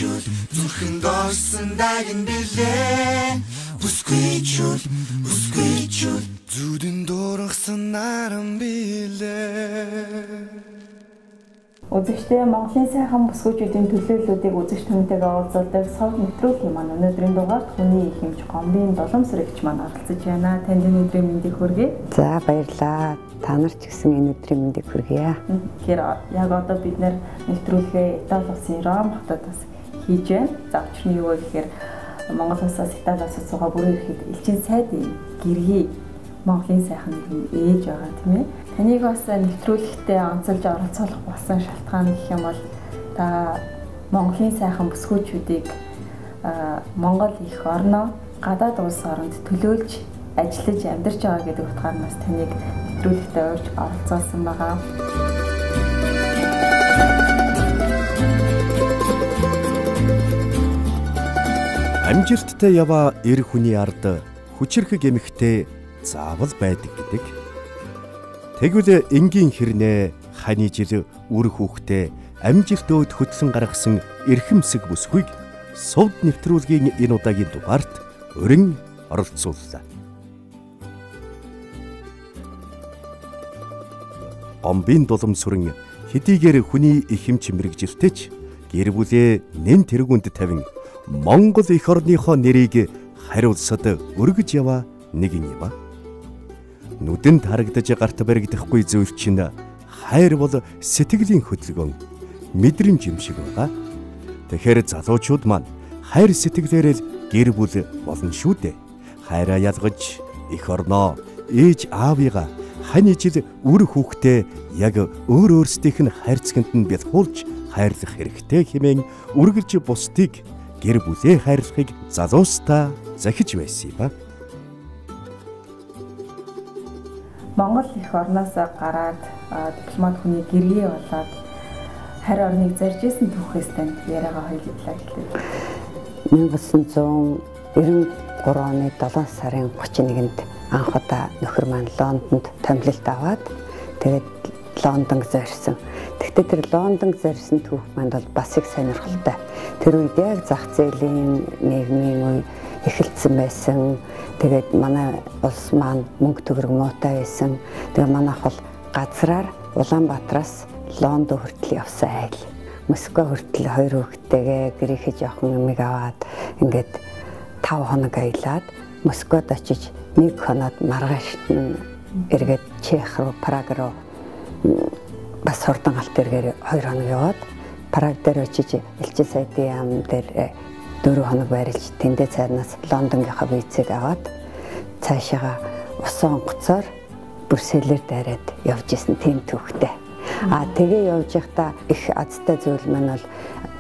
Бүсгүйчүүд зүрхэнд орсон дагин билээ. Бүсгүйчүүд зүудэн дуургасан наран билээ. Үзэгчдээ Монголын сайхан бүсгүйчүүдийн төлөөллүүдийг үзэгч түмэнтэйгээ уулзалдаг Сувд нэвтрүүлгийн маань өнөөдрийн дугаарт хүний их хэмж гомбын Дуламсүрэгч маань оролцож байна. Танд энэ өдрийн мэндийг хүргэе. За баярлалаа. Та нар ч гэсэн энэ өдрийн мэндийг хүргэе. Тэгэхээр яг одоо бид нэр нэвтрүүлгээ Итали улсын Ром хотод бас хийж байна. За учир нь юу вэ гэхээр Монгол улсаас Итали улсад суугаа бүрэн ирэхэд элчин сайдын гэргий Монголын сайхан нэгэн ээж байгаа тийм ээ. Таныг бас нэвтрүүлэгтээ онцолж оролцуулах болсон шалтгаан гэх юм бол та Монголын сайхан бүсгүйчүүдийг Монгол их орноо гадаад улс оронд төлөөлж ажиллаж амьдарч байгаа гэдэг утгаараас таныг нэвтрүүлэгтээ урьж оролцуулсан байгаа. Амжилттай яваа эр хүний ард хүчирхэг эмэгтэй заавал байдаг гэдэг. Тэгвэл энгийн хэрнээ ханы жил үр хүүхдээ амжилт өөд хөтлөн гаргасан эрхэмсэг бүсгүйг Сувд нэвтрүүлгийн энэ удаагийн дугаарт өрн оролцууллаа. Гомбын Дуламсүрэн хэдийгээр хүний их хэмж мэрэгжилтэйч гэр бүлээ нэн тэргүүнд тавин Монгол эх орныхоо нэрийг хариулсад өргөж яваа нэгэн юм а. Нүдэнд харагдаж гарт баригдахгүй зүйл чинь хайр бол сэтгэлийн хөдөлгөөн, мэдрэмж юм шиг байгаа. Тэгэхээр залуучууд маань хайр сэтгэлээрээ гэр бүл болно шүү дээ. Хайраа ялгаж эх орноо, ээж аавыгаа хань ижил үр хүүхдээ яг өөрсдийнх нь хайрцагт нь бэлхүүлж хайрлах хэрэгтэй хэмээн үргэлж бусдыг гэр бүлээ хайрлахыг залуустаа захиж байсан юм ба. Монгол их орноос гараад дипломат хүний гэргий болоод харь орныг зарж исэн түүхээс тань яриагаа хоёулаа хэлээ. 1993 оны 7 сарын 31-нд анх удаа нөхөр маань Лондонд томилолт аваад тэгээд Лондонг зорьсон. Тэгтээ тэр Лондонг зорьсон түүх маань бол бас их сонирхолтой. Тэр үед яг зах зээлийн нийгмийн үе эхэлсэн байсан. Тэгээд манай улс маань мөнгө төгрөг муутай байсан. Тэгээд манайх бол газраар Улаанбаатараас Лондон хүртэл явсан айл. Москва хүртэл 2 хүүхэдтэйгээ гэрийнхээ жоохон юмыг аваад ингээд 5 хоног аялаад Москвад очиж 1 хоноод маргаашд нь эргээд Чех руу, Праг руу бас хурдан галт эргээр 2 хоног яваад Праг дээр очиж элчин сайдын яам дээр 4 хоног байрлаж тэндээ цайнаас Лондонгийнхаа визийг аваад цаашаага усан онгоцоор Брюсселээр дайраад явж исэн тийм түүхтэй. Тэгээ явж байхдаа их азтай зүйл маань бол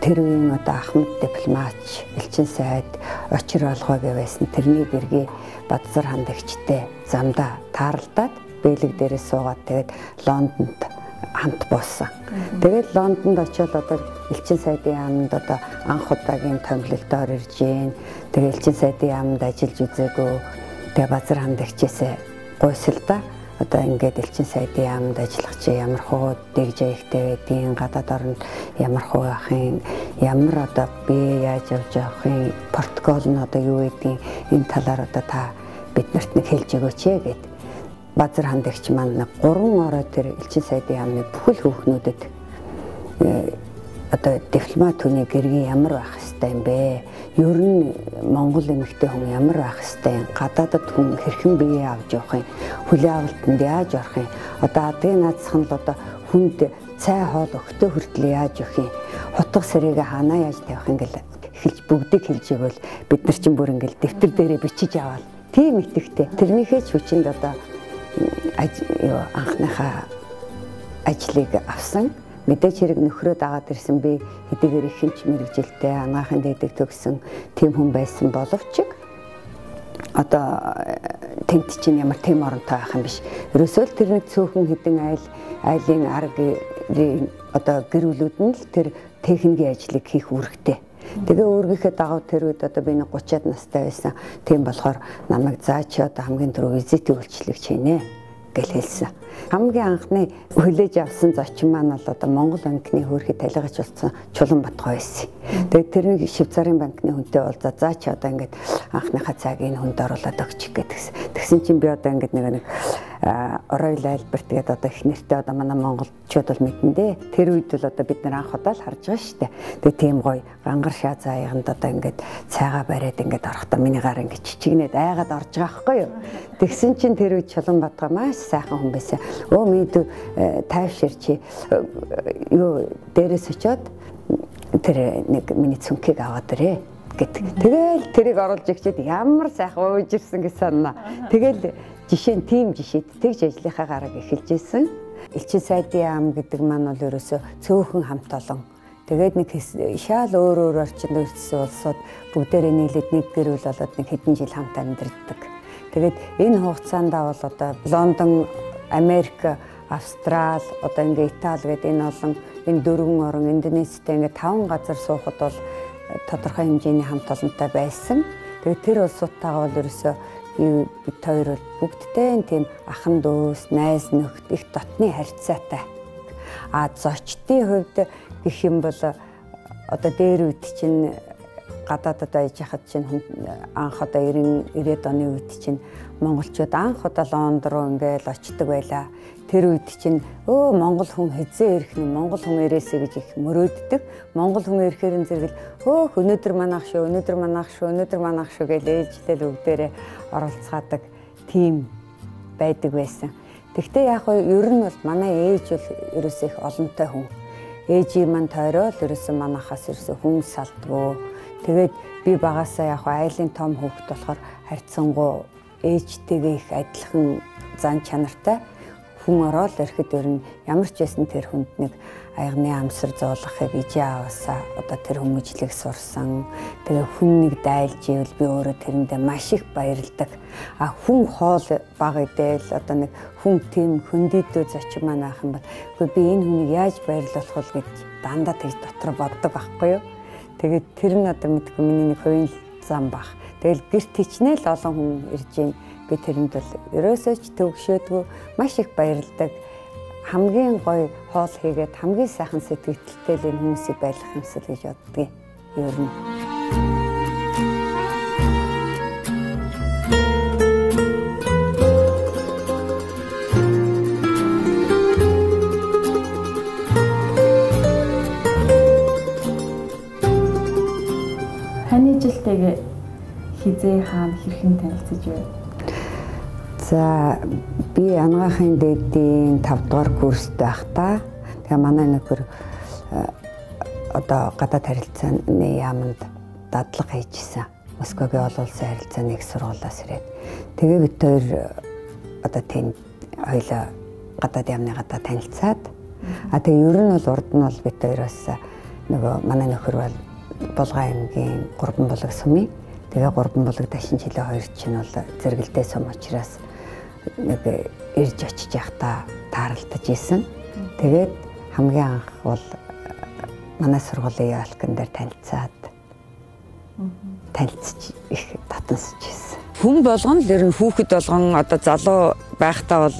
тэр үеийн одоо Ахмад дипломатч элчин сайд очир олгоогүй байсан. Тэрний гэргий Бадзар хандагчтай замдаа тааралдаад бэлэг дээрээ суугаад тэгээд Лондонд хамт буусан. Тэгээд Лондонд очиод одоо элчин сайдын яамд одоо анх удаагийн томилолтоор ирж гин. Тэгээд элчин сайдын яамд ажиллаж үзээгүй. Тэгээд Базар хандагчээсээ гуйсалда одоо ингээд элчин сайдын яамд ажиллах чи ямар хуу дэгж аягтай байдгийн, гадаад оронд ямар хуу ахын, ямар одоо би яаж явж явахын протокол нь одоо юу гэдгийг энэ талаар одоо та биднэрт нэг хэлж өгөөч гэд Базар хандагч маань 3 ороо тэр элчин сайдын яамны бүхэл хүүхнүүдэд одоо дипломат хүний гэргий ямар байх ёстой юм бэ? Ер нь Монгол эмэгтэй хүн ямар байх ёстой юм? Гадаадд хүн хэрхэн бие авч явах юм? Хүлээ авалтанд яаж орох юм? Одоо адгийн наадсах нь л одоо хүнд цай хоол өгтөө хүртэл яаж өгөх юм? Хутга сэрээгээ ханаа яаж тавих юм гэл эхэлж бүгдийг хэлж игэл бид нар чинь бүр ингээл дэвтэр дээрээ бичиж аваад тийм итгэвтэй. Тэрнийхээ ч хүчинд одоо анхныхаа ажлыг авсан. Мэдээж хэрэг нөхрөө дагаад ирсэн би хэдийгээр их хэмж мэрэгжилтэй анагаахын дэдэг төгсөн тийм хүн байсан боловч одоо тэмт чинь ямар тийм оронтой байх юм биш. Ерөөсөө л тэр нэг цөөхөн хідэн айлын аргын одоо гэр бүлүүд нь л тэр техникийн ажлыг хийх үүрэгтэй. Тэгээ өөргийнхээ дагав тэр үед одоо би нэг 30-аад настай байсан. Тийм болохоор намайг заа чи одоо хамгийн түрүү визитийн үйлчлэгч хийнэ гэж хэлсэн. Хамгийн анхны хүлээж авсан зочин маань бол одоо Монгол банкны хөрхи талигаач болсон Чулуунбатгой байсан. Тэгээд тэрнийг Швейцарын банкны хүнтэй уулзаад заа чи одоо ингээд анхныхаа цагийг хүнд оруулаад өгчих гэдгсэн. Тэгсэн чинь би одоо ингээд нэг орой айлбарт тэгээд одоо их нэртэй одоо манай монголчууд бол мэдэн дээ. Тэр үед бол одоо бид нар анх удаа л харж байгаа шүү дээ. Тэгээд тийм гоё гангар шаа заяанд одоо ингээд цайгаа бариад ингээд орохдоо миний гар ингээд чичигнээд айгаад орж байгаа байхгүй юу. Тэгсэн чинь тэр үед Чулуунбатгой маш сайхан хүн байсан. Өө мэдүү тайвшир чи юу дээрээс очиод тэр нэг миний цүнхийг аваад ирээ гэдэг. Тэгэл тэрийг оруулж игчээд ямар сайхан ууж ирсэн гэж санана. Тэгэл жишээ нь тийм жишээд тэгж ажлынхаа гараг эхэлж исэн. Элчин сайдын ам гэдэг маань бол ерөөсөө цөөхөн хамт олон. Тэгээд нэг шал өөр орчинд өртсөн улсууд бүгдээрээ нийлээд нэг гэр бүл болоод нэг хэдэн жил хамт амьдардаг. Тэгээд энэ хугацаанд бол одоо Лондон, Америк, Австрал, одоо ингээ Итали гэдэг энэ олон энэ дөрвөн орн Индонезитэй ингээ 5 газар суухад бол тодорхой хэмжээний хамт олонтой байсан. Тэгээд тэр улсуудтайгаа бол ерөөсөө бид хоёр бол бүгдтэй тийм ахан дүүс, найз нөхд их дотны харьцаатай. Зочдын хувьд гэх юм бол одоо дээр үед чинь гадаадд байж хахад чинь анх одоо 90-ад оны үед чинь монголчууд анх удаа Лондон руу ингээл очдөг байлаа. Тэр үед чинь монгол хүн хэзээ ирэх нь монгол хүн ирээсэй гэж их мөрөөддөг. Монгол хүн ирэхээр зэрэгэл өнөөдөр манайх шүү, өнөөдөр манайх шүү, өнөөдөр манайх шүү гэж ээлжлэл бүгдээрээ оролцгаадаг тийм байдаг байсан. Тэгвэл яг ер нь бол манай ээж бол ерөөсөө их олонтой хүн. Ээжийн маань тойрол ерөөсөө манайхаас ерөөсөө хүн салдгүй. Тэгээд би багасаа яг айлын том хүүхэд болохоор харьцангуй ээжтэйгээ их адилхан зан чанартай. Хүн ороод ирэхэд ер нь ямар ч байсан тэр хүнд нэг аягны амсар зоолгохыг ижээ аваасаа одоо тэр хүмүүжлэг сурсан. Тэгээ хүн нэг дайлж ивэл би өөрөө тэрэндээ маш их баярлдаг. Хүн хоол бага идэл одоо нэг хүн тийм хөндийдөө зочин маань авах юм бол би энэ хүнийг яаж баярлуулах вэ гэж дандаа тэгж дотор боддог байхгүй юу. Тэгээд тэр нь одоо мэдгүй миний нэг хувийн зам баг. Тэгэл гэрт хичнээл олон хүн ирж ийн. Би тэрэнд бол ерөөсөө ч төгшөөдгөө маш их баярлдаг. Хамгийн гоё хоол хийгээд хамгийн сайхан сэтгэлдтэй л энэ хүмүүсийг байлгах юмсэл гэж боддгийг ер нь. Ханы жилтэйгээ хизээ хаана хэрхэн танилцж байв? За би анагаахын дээдийн 5 дугаар курст байхдаа тэгээ манай нөхөр одоо гадаад харилцааны яамд дадлага хийжсэн. Москвагийн олон улсын харилцааны их сургуулиас ирээд. Тэгээ бид хоёр одоо тэнд хоёлаа гадаад яамныгадаа танилцаад тэгээ ер нь бол урд нь бол бид хоёроос нөгөө манай нөхөр бол Булган аймгийн Гурванбулаг сумын. Тэгээ Гурванбулаг дашин жилийн хоёр чинь бол зэрэгэлдээ сум учраас нэг ирж очиж явахдаа тааралдаж исэн. Тэгээд хамгийн анх бол манай сургуулийн ялкан дээр танилцаад танилцж их татансж исэн. Хүн болгон л ер нь хүүхэд болгон одоо залуу байхдаа бол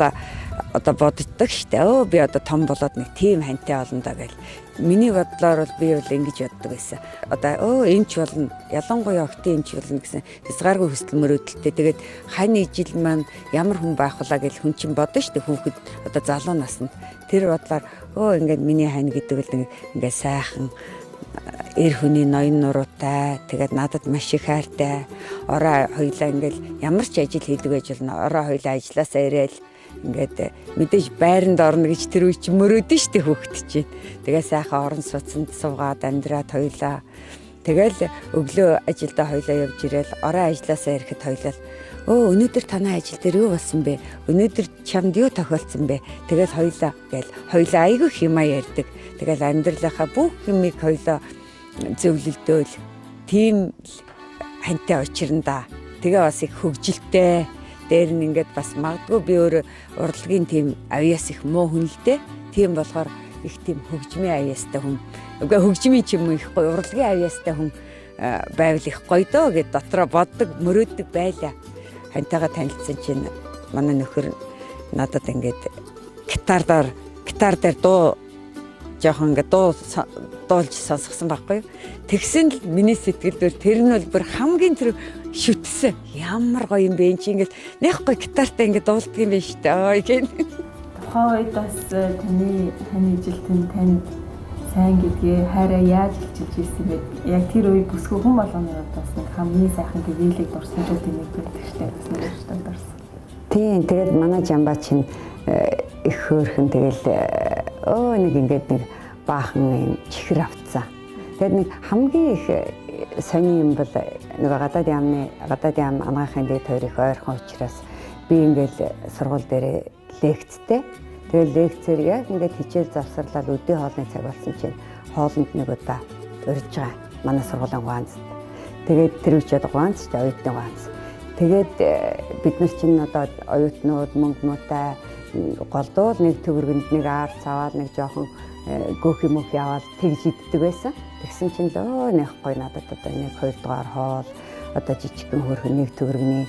одоо боддог штэ. Би одоо том болоод нэг тийм хантай болно да гэл. Миний бодлоор бол би бол ингэж боддог байсан. Одоо эмч болно, ялангуяа октын эмч болно гэсэн хязгааргүй хүсэл мөрөөдөлтэй. Тэгээд хань ижил маань ямар хүн байх вэ гэж хүн чинь бодно шүү дээ. Хүүхэд одоо залуу наснд тэр бодлоор ингээд миний хань гэдэг бол ингээд сайхан эр хүний ноён нуруутай, тэгээд надад маш их хайртай. Ороо хоёлаа ингээд ямар ч ажил хийдэг байж болно. Ороо хоёлаа ажилласаа ирээл ингээд мэдээж байранд орно гэж тэр үе чи мөрөөдөн штэ хөөхт чинь. Тэгээ сайхан орон сууцнд суугаад амьдраад хоёлаа. Тэгэл өглөө ажилдаа хоёлаа явж ирээл орой ажилласаа ирэхэд хоёлаа өнөөдөр танай ажил дээр юу болсон бэ? Өнөөдөр чамд юу тохиолдсон бэ? Тэгэл хоёлаа гээл хоёлаа айгүй хэмаа ярьдаг. Тэгэл амьдралынхаа бүх юмыг хоёлаа зөвлөлдөөл тийм хантай учирнда. Тэгээ бас их хөвгөлтэй. Дээр нь ингээд бас магадгүй би өөр урлагийн тийм авьяас их муу хүн л дээ. Тийм болохоор их тийм хөгжмийн авьяастай хүн. Үгүй хөгжмийн ч юм уу их гоё урлагийн авьяастай хүн байвал их гоё доо гэд дотроо боддог, мөрөөддөг байлаа. Хантайгаа танилцсан чинь манай нөхөр надад ингээд гитар дээр дуу жоохон ингээд дуулж сонсгосон байхгүй юу. Тэгсэн л миний сэтгэлдэр тэр нь бол бүр хамгийн тэр шүтсэн. Ямар гоё юм бэ чи ингээд нэх гоё гитартай ингээд дуулдаг юм байна шүү дээ. Ой гэн. Тухайн үед бас таны ижилтэн танд сайн гэдгээ хайраа яаж илчилж ирсэн бэ? Яг тэр үе бүсгүй хүн болгоны бас нэг хамгийн сайхан гэгээлийг дурсан зүйл тэмдэг байдаг штеп бас нэг өөртөө дурсан. Тийм тэгээд манай жамбаа чинь их хөөрхөн тэгэл нэг ингээд нэг баахан чихэр авцсан. Тэгээд нэг хамгийн их сони юм бол нэг гадаадын ам анагаахын дэд хоёр их ойрхон учраас би ингээд сургууль дээр лекцтэй. Тэгээд лекцээр яг ингээд хичээл завсарлаад өдөө хоолны цаг болсон чинь хоолнд нэг удаа урьж байгаа. Манай сургуулийн ганц. Тэгээд тэр үчиэд ганц ч оюутны ганц. Тэгээд бид нар чинь одоо оюутнууд мөнгө муутай голдуул нэг төгрөгөнд нэг аар цаваад нэг жоохон гөөх юм яваад тэгж иддэг байсан. Тэгсэн чинь л нэх гоё надад одоо нэг 2 дугаар хоол одоо жижигхэн хөрхөн нэг төгрөгний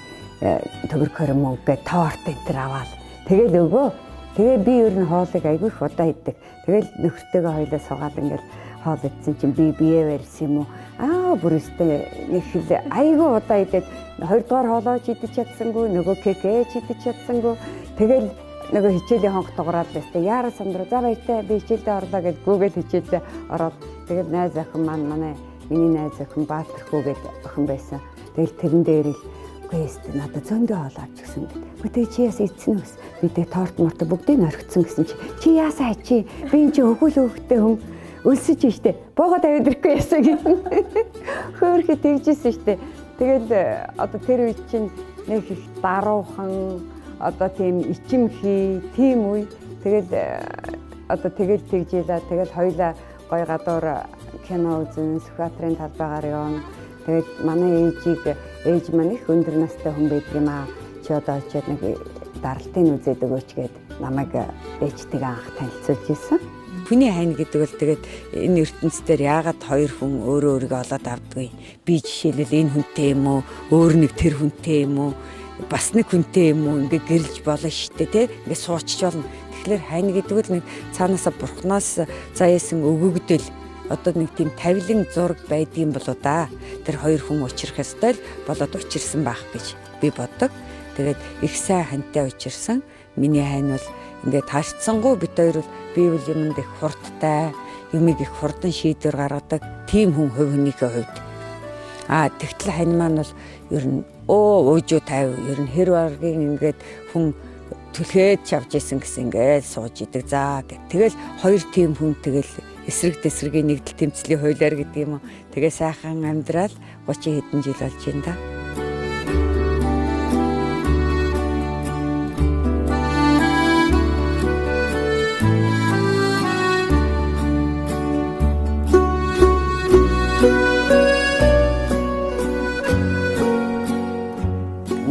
төгрөг хөрмөнгө гэ торт энэ төр аваад тэгэл өгөө. Тэгээ би ер нь хоолыг айгүй их удаа иддэг. Тэгэл нөхөртөөгөө хоёлаа суугаад ингээл хоол идсэн чинь би бие барьсан юм уу? Бүр өстэй нэг хэл айгүй удаа идээд 2 дугаар хоолоо ч идэж чадсангүй, нөгөө кекээ ч идэж чадсангүй. Тэгэл нөгөө хичээлийн хонх дугаараад байстай яараа сандруу за баяртай би хичээлдээ орлоо гэж гүүгээл хичээлдээ ороод тэгэл найз охин манай миний найз охин Баатархүү гэдэг охин байсан. Тэгэл тэрэн дээр л үгүй надад зөндөө хоол авч гисэн гэдэг. Үгүй чи яас идсэн үс. Би тэг торт морт бүгдийг орхицсан гэсэн чи яасаа чи би энэ чи өгөөл өгөхтэй хүн өлсөж штэ. Боогод аваад ирэхгүй яасаа гэсэн. Хөөхө тэгжсэн штэ. Тэгэл одоо тэр үед чинь нэг их даруухан одоо тийм ичимхий тийм үе тэгэл одоо тэгэл тэгжээлээ тэгэл хоёлаа гоё гадуур кино үзэн Сүхбаатарын талбайгаар явна. Тэгээд манай ээж маань их өндөр настай хүн байдаг юм аа. Чи одоо очиод нэг даралтын үзээд өгөөч гэд намайг ээжтэйгээ анх танилцуулж ирсэн. Хүний хайн гэдэг бол тэгээд энэ ертөнцийн яагаад хоёр хүн өөрөө өөрийгөө олоод авдаггүй. Би жишээлбэл энэ хүнтэй юм уу, өөр нэг тэр хүнтэй юм уу, бас нэг хүнтэй юм уу ингээд гэрэлж болно штэ тий. Ингээд суучч болно. Тэгэхээр хайн гэдэг бол нэг цаанаасаа бурхнаас заяасан өгөгдөл одоо нэг тийм тавилан зураг байдгийн болоо да. Тэр хоёр хүн учрах ёстой л болоод учирсан байх гэж би боддог. Тэгээд их сайн хантай учирсан. Миний хайн бол ингээд таашцсангуу бид хоёр бол биевэл юмд их хурдтай, юмыг их хурдан шийдвэр гаргадаг тийм хүн хувь хүнийхээ хувьд. Тэгтэл хань маань бол ер нь уужуу тайв ер нь хэр баргийн ингээд хүн түлхээд чавж исэн гэсэн ингээд сууж идэг заа гэх. Тэгэл хоёр тийм хүн тэгэл эсрэг тесрэгийн нэгдэл тэмцлийн хуулиар гэдэг юм уу. Тэгээ сайхан амьдрал 30 хэдэн жил болж байна да.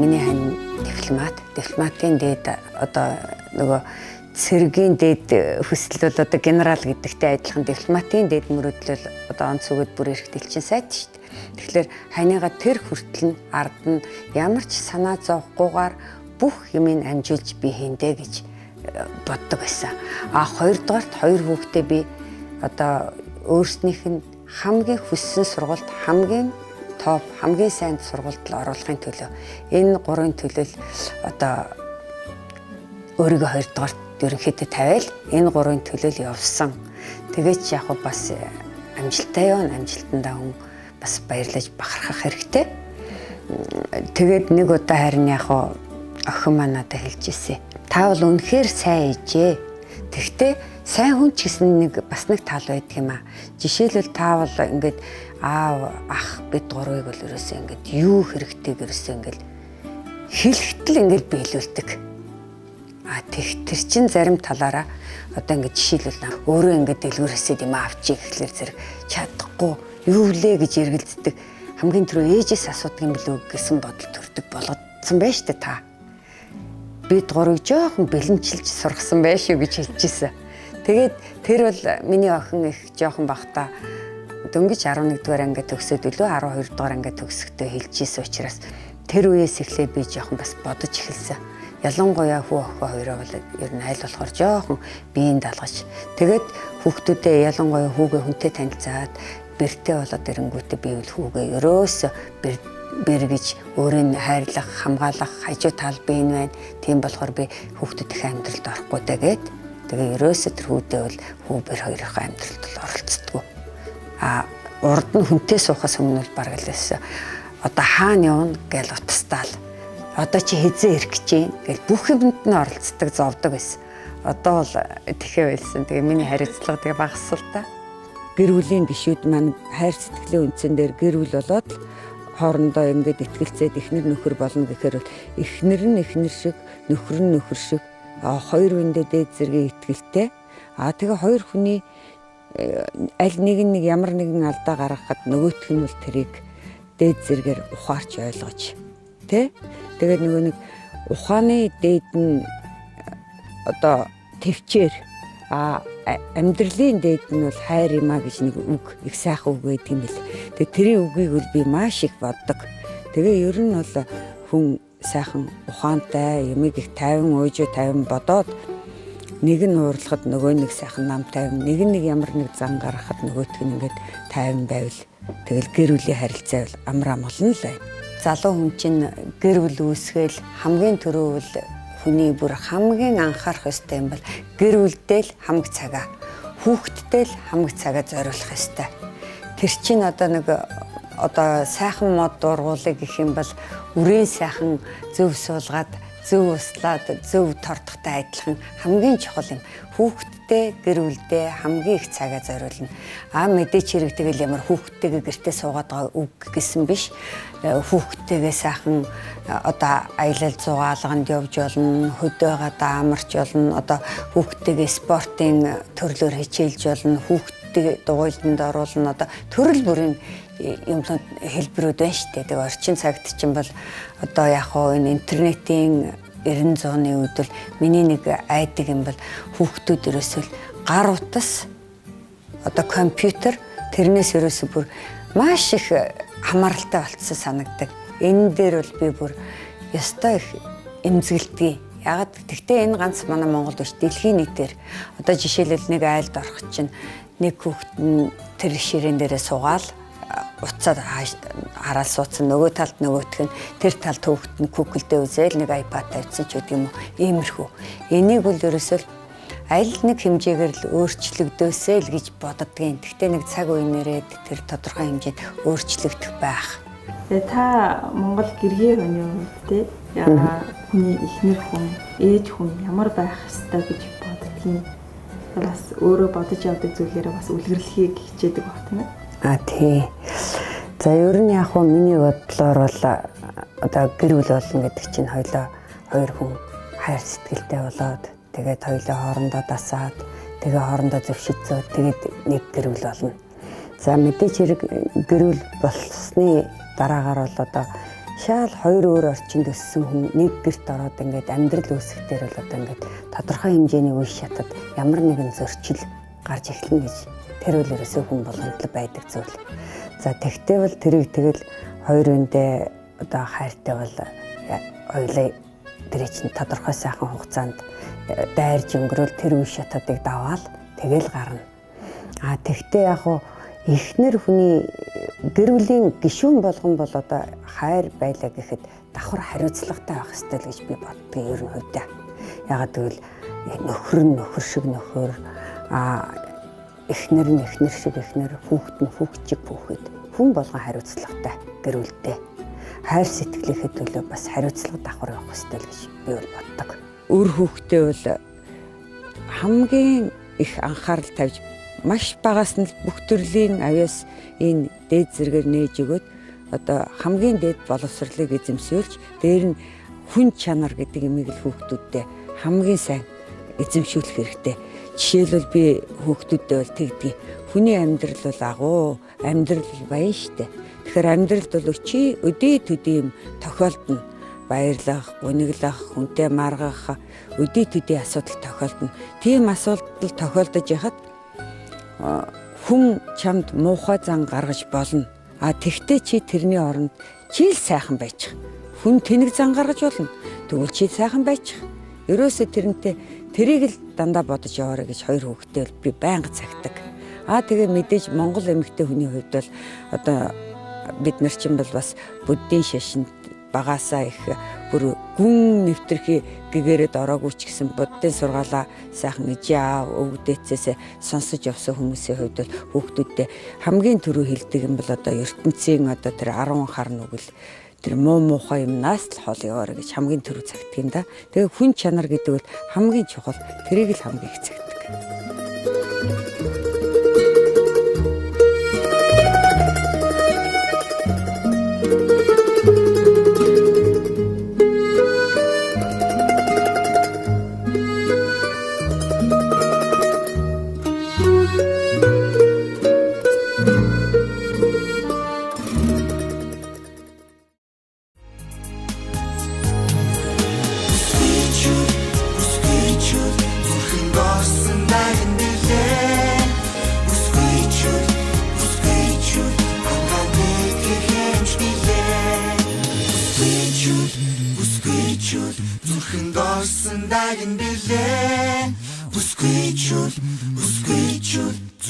Миний хань дипломатын дээд одоо нөгөө цэргийн дээд хүсэл бол одоо генерал гэдэгтэй адилхан дипломатын дээд мөрөдлөл одоо онц үгэд бүр эрх дэлчин сайд шүү дээ. Тэгэхээр ханигаа тэр хүртэл нь ард нь ямар ч санаа зовхгүйгээр бүх юмыг амжуулж би хийндэ гэж боддог байсан. Хоёрдугаарт хоёр хүүхдээ би одоо өөрснийх нь хамгийн хүссэн сургуульд хамгийн топ хамгийн сайн сургуульд оруулахын төлөө энэ гурван төлөөл одоо өөрийгөө хоёрдугаарт ерөнхийдөө тавиал энэ гурван төлөөл явсан. Тэгээд яг бас амжилттай явна, амжилтандаа хүн бас баярлаж бахархах хэрэгтэй. Тэгээд нэг удаа харин яг охин маань надад хэлж ирсэн. Та бол үнэхээр сайн ээжээ. Тэгтээ сайн хүн ч гэсэн нэг бас нэг тал байдаг юм аа. Жишээлбэл та бол ингээд аав ах бид гурвыг бол ерөөсөө ингээд юу хэрэгтэйг ерөөсөө ингээд хэлэхдээ ингээд биелүүлдэг. Тэр чин зарим талаараа одоо ингээд жишээлбэл өөрөө ингээд дэлгүүрээсээ юм авчиг гэхлээр зэрэг чадахгүй юу влээ гэж эргэлздэг. Хамгийн түрүү ээжээс асуудаг юм билүү гэсэн бодол төрдөг болгоцсон байж та та. Бид гурыг жоохон бэлэмчилж сургасан байх шүү гэж хэлчихсэн. Тэгээд тэр бол миний охин их жоохон бахта дөнгөж 11 дугаар ангид төгсөөд үлээ 12 дугаар ангид төгсөхдөө хэлж ийсэн учраас тэр үеэс эхлээд би жоохон бас бодож эхэлсэн. ялангуяа хүү охин хоёроо бол ер нь аль болохоор жоохон биеийн даалгаж. Тэгээд хүүхдүүдээ ялангуяа хүүгээ хүнтэй танилцаад бэртэй болоод ирэнгүүтээ би бол хүүгээ ерөөсө бэр гэж өөрийн хайрлах, хамгаалах, хажуу тал биен байна. Тийм болохоор би хүүхдүүдийн амьдралд орохгүй тэгээд тэгээ ерөөсө тэр хүүдээ бол хүү бэр хоёрын амьдралд оролцдоггүй. Урд нь хүнтэй суухаас өмнө бол бараг л байсан. Одоо хаана явна гэж утастаал. Одоо чи хизээ ирэх гэж юм гэж бүх юмд нь оролцдог, зовдөг байсан. Одоо бол тэхээ байсан. Тэгээ миний хариуцлага тэгээ багассан л та. Гэр бүлийн гишүүд маань хайр сэтгэлийн үндсэн дээр гэр бүл болоод хоорондоо ингээд итгэлцээд эхнэр нөхөр болно гэхээр эхнэр нь эхнэр шиг, нөхөр нь нөхөр шиг хоёр хүндээ дээд зэргийн итгэлтэй. Тэгээ хоёр хүний аль нэг ямар нэгэн алдаа гаргахад нөгөөх нь бол тэрийг дээд зэргээр ухаарч ойлгож тэ. Тэгээд нөгөө нэг ухааны дээд нь одоо төвчээр амьдралын дээд нь бол хайр юмаа гэж нэг үг, их сайхан үг байдаг юм бэл. Тэгээд тэрийн үгийг бол би маш их боддог. Тэгээ ер нь бол хүн сайхан ухаантай юмыг их тайван уужуу тайван бодоод нэг нь уурлахад нөгөө нэг сайхан нам тайван, нэг ямар нэг зан гаргахад нөгөөх нь ингээд тайван байвал тэгэл гэр бүлийн харилцаа бол амар амгалан л байна. Залуу хүн чинь гэр бүл үүсгээл хамгийн түрүүл хүний бүр хамгийн анхаарах ёстой юм бол гэр бүлдээ л хамаг цагаа, хүүхдтэй л хамаг цагаа зориулах ёстой. Тэр чинь одоо сайхан мод дургуулыг гэх юм бол үрийн сайхан зөв суулгаад, зөв услаад, зөв тордохтой адилхан хамгийн чухал юм. Хүүхдтэй гэр бүлдээ хамгийн их цагаа зориулна. Мэдээч хэрэг тэгэл ямар хүүхдтэйгээ гэртээ суугаад байгаа үг гэсэн биш. Хүүхдтэйгээ сайхан одоо аялал зугаалганд явж болно, хөдөө гадаа амарч болно, одоо хүүхдтэйгээ спортын төрлөөр хичээлж болно, хүүхдтэй дугуйланд оруулна, одоо төрөл бүрийн юмнууд хэлбэрүүд байна шүү дээ. Тэгээ орчин цагт чинь бол одоо яг энэ интернетийн 90-100-ны үед бол миний нэг айдаг юм бол хүүхдүүд ерөөсөө гар утас одоо компьютер тэрнээс ерөөсөө бүр маш их хамааралтай болцсон санагддаг. Энэ дээр бол би бүр ёстой их эмзэгэлдэг. Ягаад гэхдээ энэ ганц манай Монголд биш дэлхийн нийтээр одоо жишээлбэл нэг айлд орох чинь нэг хүүхэд нь тэр ширээн дээрээ суугаал уцаад хараад суудсан, нөгөө талд нөгөөх нь тэр талд хүүхэд нь Google-дээ үзээл нэг iPad тавьсан ч гэдэг юм уу. Иймэрхүү. Энийг бол ерөөсөө аль нэг хэмжээгээр л өөрчлөгдөөсэй л гэж боддгийн. Гэхдээ нэг цаг үе нэрээд тэр тодорхой хэмжээнд өөрчлөгдөх байх. Тэгээ та Монгол гэргийн хүний хувьд те хүний эхнэр хүн, ээж хүн ямар байх ёстой гэж боддгийн. Бас өөрөө бодож явдаг зүйлээрээ бас үлгэрлэхийг хичээдэг баг тийм ээ. Тий. За ер нь яг хөө миний бодлоор бол одоо гэр бүл болно гэдэг чинь хоёр хүн хайр сэтгэлтэй болоод тэгээд хоёулаа хоорондоо дасаад тэгээ хоорондоо зөвшөөрсөн тэгээд нэг гэр бүл болно. За мэдээч хэрэг гэр бүл болсны дараагаар бол одоо шал хоёр өөр орчинд өссөн хүн нэг гэрт ороод ингээд амьдрал үүсгэхээр бол одоо ингээд тодорхой хэмжээний үе шатад ямар нэгэн зөрчил гарч эхэлнэ гэж тэр үл ерөөсөө хүн болгонд байдаг зүйл. За тэгтээ бол тэрийг тэгэл хоёр үндэ одоо хайртай бол хоёулаа тэр чинь тодорхой сайхан хугацаанд дайрж өнгөрөөл тэр үе шатуудыг даваал тэгэл гарна. Тэгтээ яг хуу эхнэр хүний гэр бүлийн гишүүн болгон бол одоо хайр байлаа гэхэд давхар хариуцлагатай байх ёстой л гэж би боддог ер нь хувьдаа. Ягаад гэвэл нөхөр нь нөхөр шиг нөхөр эхнэр нь эхнэр шиг эхнэр, хүүхэд нь хүүхэд шиг хүүхэд. Хүн болгон хариуцлагатай гэр бүлдээ. Хайр сэтгэлийнхээ төлөө бас хариуцлага давхар явах ёстой л гэж би бол боддог. Өр хүүхдээ бол хамгийн их анхаарал тавьж маш багаас нь бүх төрлийн авьяас энэ дээд зэргээр нээж өгөөд одоо хамгийн дээд боловсролыг эзэмшүүлж дээр нь хүн чанар гэдэг юмыг л хүүхдүүдтэй хамгийн сайн эзэмшүүлэх хэрэгтэй. Жишээлбэл би хүүхдүүдтэй бол тэгдэг. Хүний амьдрал бол агуу, амьдрал баян штэ. Тэгэхээр амьдралд бол өдөө төдий юм тохиолдно. Баярлах, униглах, хүнтэй маргах, өдөө төдий асуудал тохиолдно. Тийм асуудал тохиолдож яхад хүн чамд муухай зан гаргаж болно. Тэгтээ чи тэрний оронд чи л сайхан байж. Хүн тэнэг зан гаргаж болно. Тэгвэл чи сайхан байж. Ерөөсө тэрнтэй тэрийг л дандаа бодож яваарай гэж хоёр хүүхдээ би байнга цагтдаг. Тэгээ мэдээж Монгол эмэгтэй хүний хувьд бол одоо бид нар чинь бол бас буддийн шашинд багасаа их бүр гүн нэвтрхи гэгээрээд ороогүй ч гэсэн буддийн сургаалаа сайхан ижи аав өвгдээцээс сонсож явсан хүмүүсийн хувьд бол хүүхдүүдтэй хамгийн түрүү хэлдэг юм бол одоо ертөнцийн одоо тэр 10 хар нүгэл тэр муу муухай юмнаас л хол яваарай гэж хамгийн түрүү цагтдаг юм да. Тэгээ хүн чанар гэдэг бол хамгийн чухал тэрийг л хамгийн их цагтдаг.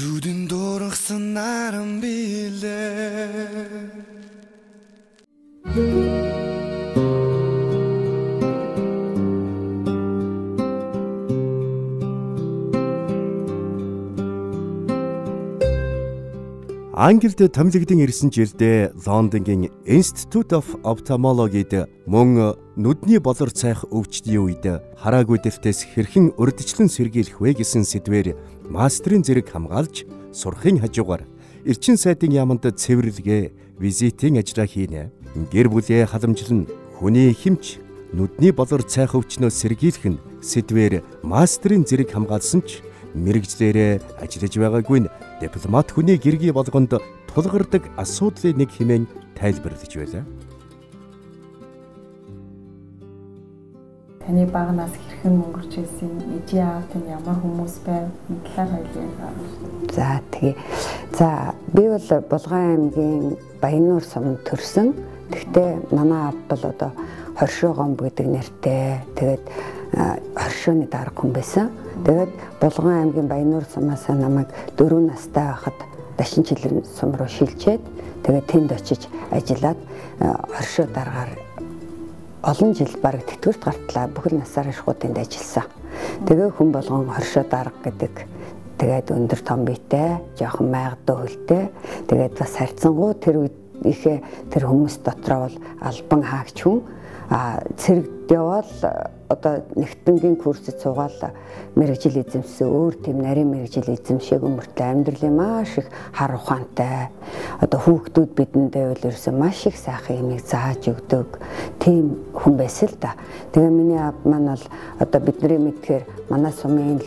Зүудэн дургсан наран билээ. Англид томилогдсон ирсэн жилдээ Лондонгийн Institute of Ophthalmology-д мөн нүдний болор цайх өвчтний үед хараагүй дэвтээс хэрхэн урьдчилан сэргийлэх вэ гэсэн сэдвээр мастрын зэрэг хамгаалж сурахын хажуугаар эрчин сайдын яамд цэвэрлэгээ визитийн ажлаа хийнэ. Гэр бүлээ халамжлан хүний хэмч нүдний болор цайх өвчнөөс сэргийлэх нь сэдвээр мастрын зэрэг хамгаалсан ч мэрэгжлээрээ ажиллаж байгаагүй нь дипломат хүний гэргий болгонд тулгардаг асуудлын нэг хэмээн тайлбарлаж байлаа. Таны багнаас хэрхэн өнгөрч ирсэн ижи аав тань ямар хүмүүс байв талаар хоёулаа. За тэгээ. За би бол Булган аймгийн Баяннуур суманд төрсөн. Тэгтээ манай аав бол одоо Хоршоо гомб гэдэг нэртэй. Тэгээд хоршооны дарга хүн байсан. Тэгээд Булган аймгийн Баяннуур сумаас намайг 4 настай байхад Дашинчилэн сум руу шилжээд тэгээд тэнд очиж ажиллаад хоршоо даргаар олон жил бараг тэтгэврт гартлаа бүхэл насаараа шууд тэнд ажилласан. Тэгээ хүн болгон хоршоо дарга гэдэг тэгээд өндөр том биетэй, жоохон майгдуу хөлтэй. Тэгээд бас харьцангуй тэр үед ихэ тэр хүмүүс дотроо бол албан хаагч хүн цэрэгд явал одоо нэгтэнгийн курсэд суугаал мэрэгжил эзэмсэн өөр тийм нарийн мэрэгжил эзэмшээг өмөртлөө амьдралын маш их хар ухаантай одоо хүүхдүүд бидэндээ бол ерөөсөө маш их сайхан юмыг зааж өгдөг тийм хүн байсан л да. Тэгээ миний аав маань бол одоо бидний мэдхээр манай сумын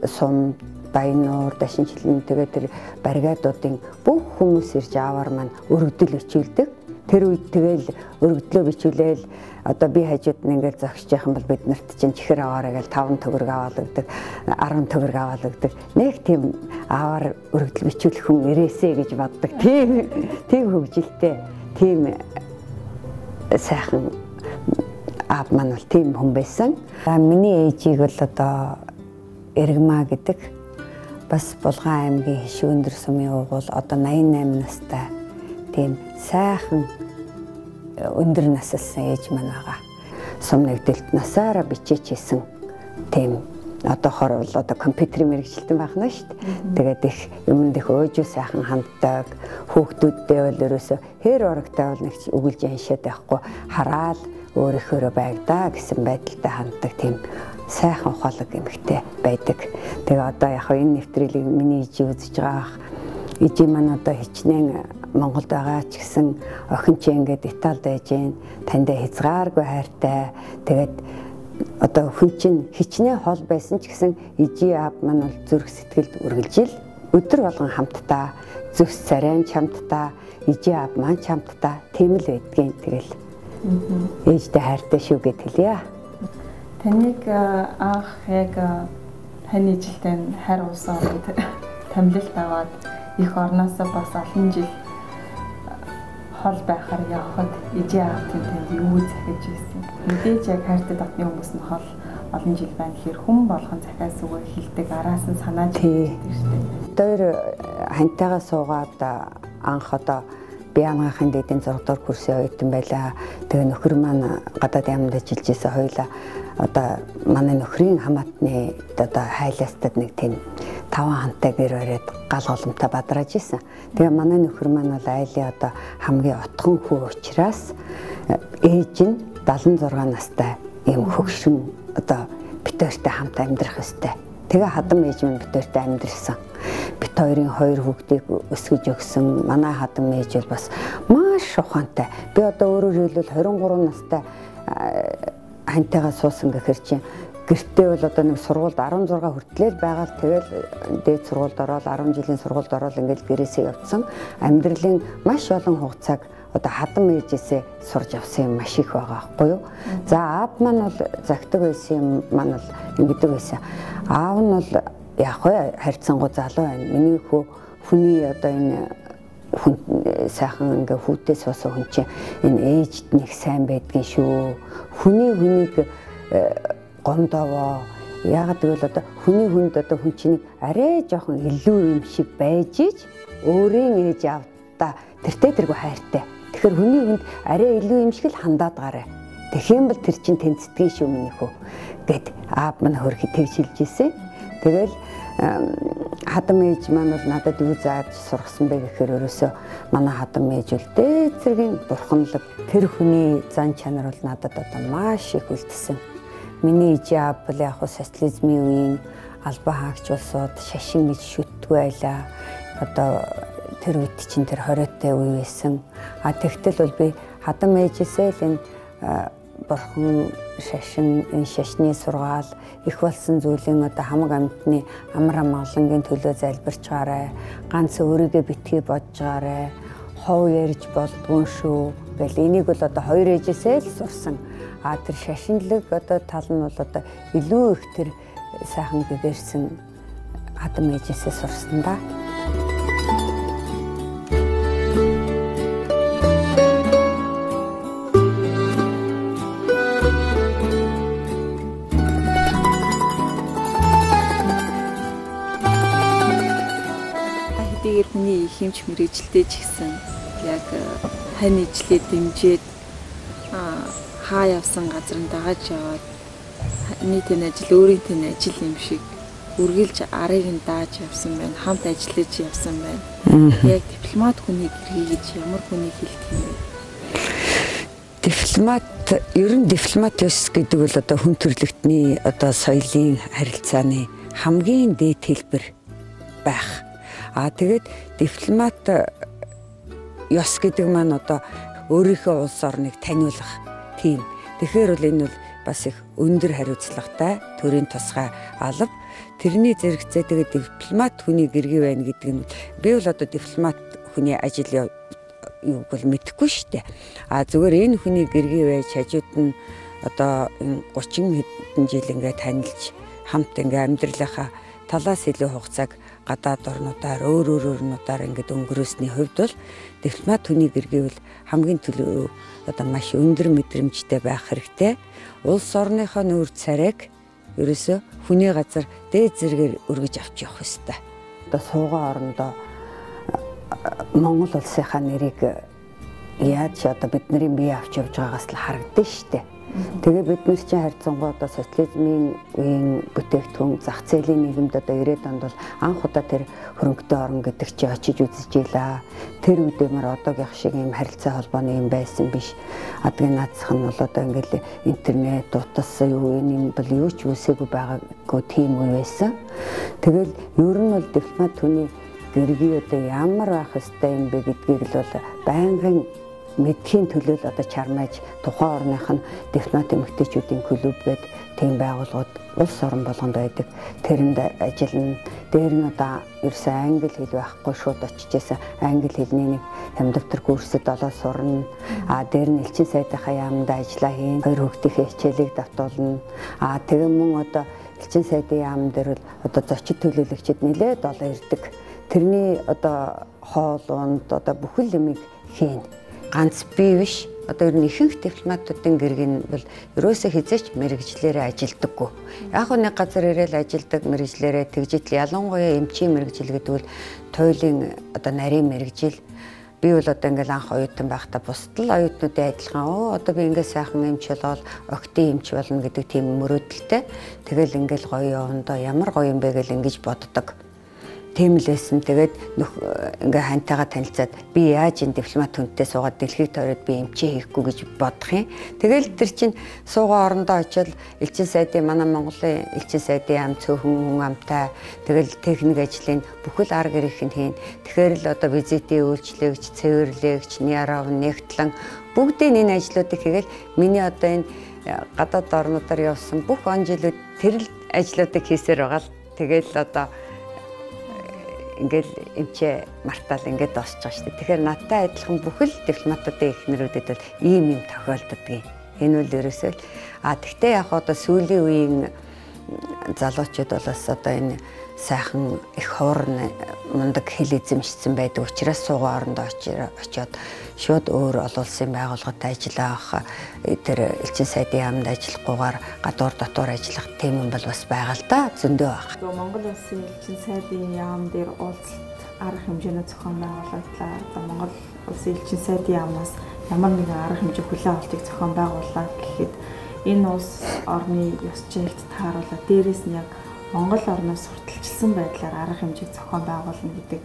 сум Баяннуур, Дашинчилэн тэгээ тэр баригадуудын бүх хүмүүс ирж аавар маань өргөдөл бичүүлдэг. Тэр үед тэгэл өргөдлөө бичүүлээл одоо би хажууд нь ингээд зогсож яхан бол бид нарт чинь чихэр аваарай гэж 5 төгрөг аваалгдаг, 10 төгрөг аваалгдаг. Нэг тийм аавар өргөдөл бичүүлэх хүн ирээсэ гэж боддог. Тийм хөвгөлтэй, тийм сайхан аав маань бол тийм хүн байсан. Миний ээжийг бол одоо Эргмаа гэдэг бас Булган аймгийн Хишүүндэр сумын уугуул одоо 88 настай тийм сайхан өндөр насалсан ээж маань байгаа. Сум нэгдэлт насаараа бичээч хийсэн тийм одоохор бол одоо компьютерийн мэргэжилтэн байна шүү дээ. Тэгээд их юмд их өөжөө сайхан ханддаг. Хүүхдүүдтэй бол ерөөсө хэр орогтой бол нэг өгүүлж аншаад байхгүй хараал өөрийнхөө байгдаа гэсэн байдалтай ханддаг тийм сайхан ухаалаг эмэгтэй байдаг. Тэгээ одоо яг энэ нэвтрүүлгийг миний ижи үзэж байгаа. Ижи маань одоо хичнээн Монголд байгаа ч гэсэн охин чи ингээд Италид байж гэн тандаа хязгааргүй хайртай. Тэгээд одоо охин чинь хичнээн хол байсан ч гэсэн ижи аав маань бол зүрх сэтгэлд үргэлжил өдөр болгон хамтдаа зүс царайн хамтдаа ижи аав маань хамтдаа тийм л байдгийн. Тэгэл ээжтэй хайртай шүү гэд хэлье. Таныг анх яг таны жилтэй хайр уусаа томилолт аваад их орноосоо бас олон жил хол байхаар явхад ижээ аавтын танд юу захиж ирсэн. Мэдээж яг хайртай дотны хүмүүс нь хол олон жил байна гэхээр хүн болгон захиас үгээр хилдэг араас нь санааж ирдэг шүү дээ. Тэр хантайгаа суугаад анх одоо би амгаахын дэдийн 6 дугаар курсын оюутан байлаа. Тэгээ нөхөр маань гадаад яамд ажиллаж байсан хоёлаа одоо манай нөхрийн хамаатны одоо хайлаастад нэг тийм 5 хантай гэр бариад гал голомтой бадрааж исэн. Тэгээ манай нөхөр маань бол айлын одоо хамгийн отхон хүү учраас ээж нь 76 настай юм хөгшин одоо битээртэй хамт амьдрах ёстой. Тэгээ хадам ээж минь битээртэй амьдрсан. Бит хоёрын 2 хүүхдийг өсгөж өгсөн. Манай хадам ээж бол бас маш ухаантай. Би одоо өөрөөр хэлбэл 23 настай хантайгаа суусан гэхэр чинь гэртээ бол одоо нэг сургуульд 16 хүртлээр байгаа л тэгэл дээд сургуульд ороод 10 жилийн сургуульд ороод ингээд гэрээсээ явцсан. Амьдралын маш олон хугацааг одоо хадам ээжээсээ сурж авсан юм маш их байгаа байхгүй юу. За аав маань бол загтаг байсан юм маань бол ингэдэг байсан. Аав нь бол яг харьцангуй залуу байна. Миний хүний одоо энэ сайхан ингээ хүүтэй суусан хүн чинь энэ ээжд нэг сайн байдгийн шүү. Хүнийг гомдовоо. Яагаад гэвэл одоо хүнд одоо хүн чинь арай жоохон илүү юм шиг байж ич өөрийн ээж аавдаа тэргүй хайртай. Тэгэхээр хүний хүнд арай илүү юм шиг л хандаад гараа. Тэгэх юм бол тэр чинь тэнцдгийн шүү миний хөө гэд аав маань хөрхи тэгж хэлж ирсэн. Тэгэл хадам ээж маань бол надад юу зааж сургасан бэ гэхээр ерөөсөө манай хадам ээж бол дээд зэргийн бурханлаг тэр хүний зан чанар бол надад одоо маш их үлдсэн. Миний ээж аав бол яг социализмын үеийн албан хаагч болсод шашин гэж шүтдэггүй байлаа. Одоо тэр үед чинь тэр 20-тай үе байсан. Тэгтэл бол би хадам ээжээсээ л энэ бурхан шашин энэ шашны сургаал их болсон зүйлийн одоо хамаг амьтны амар амгалангийн төлөө залбирч гараа. Ганц өөрийгөө битгий бодж гараа. Хов ярьж болдгоо шүү. Гэл энийг бол одоо хоёр ээжээсээ л сурсан. Тэр шашинлаг одоо тал нь бол одоо илүү их тэр сайхан гэгэрсэн хадам ээжээсээ сурсан да. Хэдийгээр хүний хэмж мэрэгжилтэй ч гэсэн яг хань ижлээ дэмжиж хаа явсан газар нь дагаж яваад нийтийн ажил өөрийн тэн ажил юм шиг үргэлж арыг нь дааж явсан байна. Хамт ажиллаж явсан байна. Яг дипломат хүний гэрхий гэж ямар хүний хэлдэг юм бэ? Ер нь дипломат ёс гэдэг бол одоо хүн төрөлхтний одоо соёлын харилцааны хамгийн дээд хэлбэр байх. Тэгээд дипломат ёс гэдэг маань одоо өөрийнхөө улс орныг таниулах тийм. Тэгэхээр бол энэ бол бас их өндөр хариуцлагатай төрийн тусгай алба. Тэрний зэрэгцээ тэгээд дипломат хүний гэргий байна гэдэг нь би бол одоо дипломат хүний ажил юу бол мэдэхгүй шүү дээ. Зүгээр энэ хүний гэргий байж хажууд нь одоо 30 хэдэн жил ингээ танилж хамт ингээ амьдралынхаа талаас илүү хугацааг гадаад орнуудаар өөр орнуудаар ингээд өнгөрөөсний хувьд бол дипломат хүний гэргий бол хамгийн төлөө одоо маш өндөр мэдрэмжтэй байх хэрэгтэй. Улс орныхоо нүүр царайг ерөөсө хүний газар дээд зэргээр өргөж авч явах ёстой. Одоо суугаа орондоо Монгол улсынхаа нэрийг яаж одоо бидний бие авч явж байгаагаас л харагдсан шүү дээ. Тэгээ бид нар чинь харьцангуй одоо социализмын үеийн бүтээгдэхүүн зах зээлийн нийгэмд одоо 90-ад онд бол анх удаа тэр хөрөнгөтэй орн гэдэг чи очиж үзэж ийлаа. Тэр үедэмэр одоогийн шиг юм харилцаа холбооны юм байсан биш. Адгийн наацх нь бол одоо ингээл интернет, утас юу юм бол юу ч үсээгүй байгаагүй тийм үе байсан. Тэгэл ер нь бол дипломат хүний гэргий одоо ямар байх ёстой юм бэ гэдгийг л бол байнгын мэдхийн төлөө л одоо чармааж тухайн орных нь дипломат эмэгтэйчүүдийн клуб гээд тийм байгууллагууд улс орн болгонд байдаг. Тэрэнд ажиллана. Дээр нь одоо ерөөсөө англи хэл байхгүй шууд очижсэн англи хэлний нэг хямдвар курсэд олоо сурна. Дээр нь элчин сайдынхаа яамд ажиллаа хийн. 2 хүүхдийн хичээлийг давтуулна. Тэгээ мөн одоо элчин сайдын яам дээр бол одоо зочид төлөөлөгчид нэлээд олон ирдэг. Тэрний одоо хоол унд одоо бүхэл юмыг хийн. ганц би биш одоо ер нь ихэнх дипломатуудын гэргийн бол ерөөсөө хязгаарч мэрэгжлэрээ ажилдаггүй. Яг нэг газар ирээл ажилдаг мэрэгжлэрээ тэгжил ялангуяа эмчийн мэрэгжил гэдэг бол туйлын одоо нарийн мэрэгжил. Би бол одоо ингээл анх оюутан байхдаа бусад л оюутнуудын адилхан одоо би ингээд сайхан эмч болоод октын эмч болно гэдэг тийм мөрөөдөлтэй. Тэгэл ингээл гоё явандаа ямар гоё юм бэ гэж ингэж боддог. Тийм л байсан. Тэгээд ингээ хантайгаа танилцаад би яаж энэ дипломат хүнтэй суугаад дэлхийг тойроод би эмчээ хийхгүй гэж бодох юм. Тэгэл тэр чинь суугаа орондоо очил элчин сайдын манай Монголын элчин сайдын ам цөөхөн хүн амтай тэгэл техник ажлын бүхэл арга гэрийнх нь хийн. Тэгэхээр л одоо визитийн үйлчлэгч, цэвэрлэгч, ниарав, нэгтлэн бүгдийн энэ ажлуудыг хийгээл миний одоо энэ гадаад орнуудаар явсан бүх он жилүүд тэр л ажлуудыг хийсээр байгаа л тэгэл одоо ингээл эмчээ мартаал ингээд дуусч байгаа шүү дээ. Тэгэхээр надтай адилхан бүхэл дипломатуудын эхнэрүүдэд бол ийм юм тохиолддог юм. Энэ бол ерөөсөө тэгтээ яг одоо сүүлийн үеийн залуучууд бол бас одоо энэ сайхан их хуурн мундаг хэл эзэмшсэн байдаг учраас суугаа орондоо очиод шууд өөр олон улсын байгууллагатай ажиллах тэр элчин сайдын яамд ажиллахгүйгээр гадуур дотор ажиллах тийм юм бол бас байгаа л да зөндөө байна. Монгол улсын элчин сайдын яам дээр уулзалт арга хэмжээний зохион байгуулалтлаа. Одоо Монгол улсын элчин сайдын яамнаас ямар нэгэн арга хэмжээ хүлээн авалтыг зохион байгууллаа гэхэд энэ улс орны ёс жийлд тааруулаад дээрээс нь яг Монгол орноос сурталчилсан байдлаар арга хэмжээг зохион байгуулна гэдэг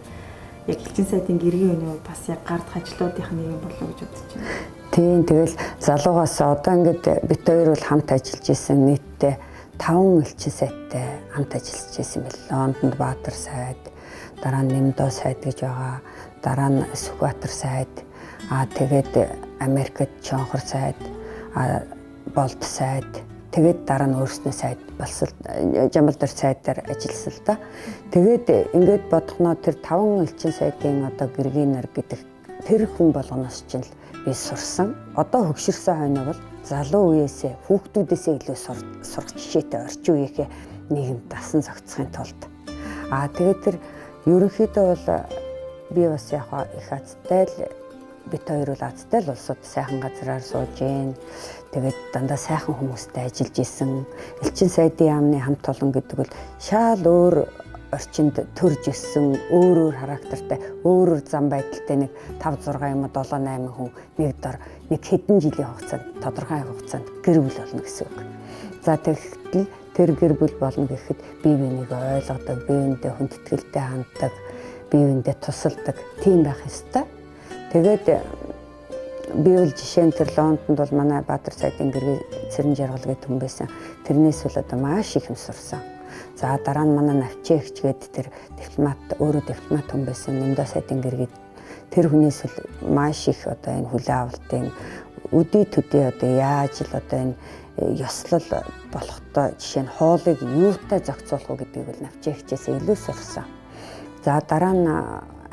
яг элчин сайдын гэргийн үеийн үед бас яг гард хажлуудынх нэг юм болов гэж бодож байна. Тийм тэгэл залуугаас одоо ингээд бит хоёр бол хамт ажиллаж исэн нийтдээ 5 элчин сайдтай хамт ажиллаж исэн бэл. Лондонд Баатар сайд, дараа нь Нэмдөө сайд гэж байгаа, дараа нь Сүхбаатар сайд, тэгээд Америкт Чонхор сайд, Болд сайд, тэгээд дараа нь өөрснөө сайд болсон Жамбалдар сайдаар ажилласан л да. Тэгээд ингээд бодохноо тэр 5 элчин сайдын одоо гэргийн нар гэдэг тэр хүн болгоноос ч би сурсан. Одоо хөгшөрсөн хойно бол залуу үеэсээ хүүхдүүдээсээ илүү сурах жишээтэй орчин үеийнхээ нийгэмд дасан зохицохын тулд. Тэгээд тэр ерөнхийдөө бол би бас яг их азтай л бит хоёр бол азтай л улсууд сайхан газраар сууж гин. Тэгээд дандаа сайхан хүмүүстэй ажиллаж исэн. Элчин сайдын яамны хамт олон гэдэг бол шал өөр орчинд төрж ирсэн, өөр характертай, өөр зам байдалтай нэг 5 6 юм 7 8 хүн нэг дор нэг хэдэн жилийн хугацаанд тодорхой хугацаанд гэр бүл болно гэсэн үг. За тэгэхдээ тэр гэр бүл болно гэхэд бие биенийг ойлгодог, биеиндээ хүндэтгэлтэй ханддаг, биеиндээ тусалдаг тийм байх ёстой. Тэгээд би бол жишээ нь тэр Лондонд бол манай Баатар сайдын гэрээ цэрэн жаргал гэдэг хүн байсан. Тэрнээс бол одоо маш их юм сурсан. За дараа нь манай навчигч гээд тэр дипломат өөрөө дипломат хүн байсан. Нэмдөө сайдын гэргээд тэр хүнээс бол маш их одоо энэ хүлээн авалтын өдий төдий одоо яаж л одоо энэ ёслол болохтой жишээ нь хоолыг юутай зохицуулах уу гэдгийг бол навчигчээс илүү сурсан. За дараа нь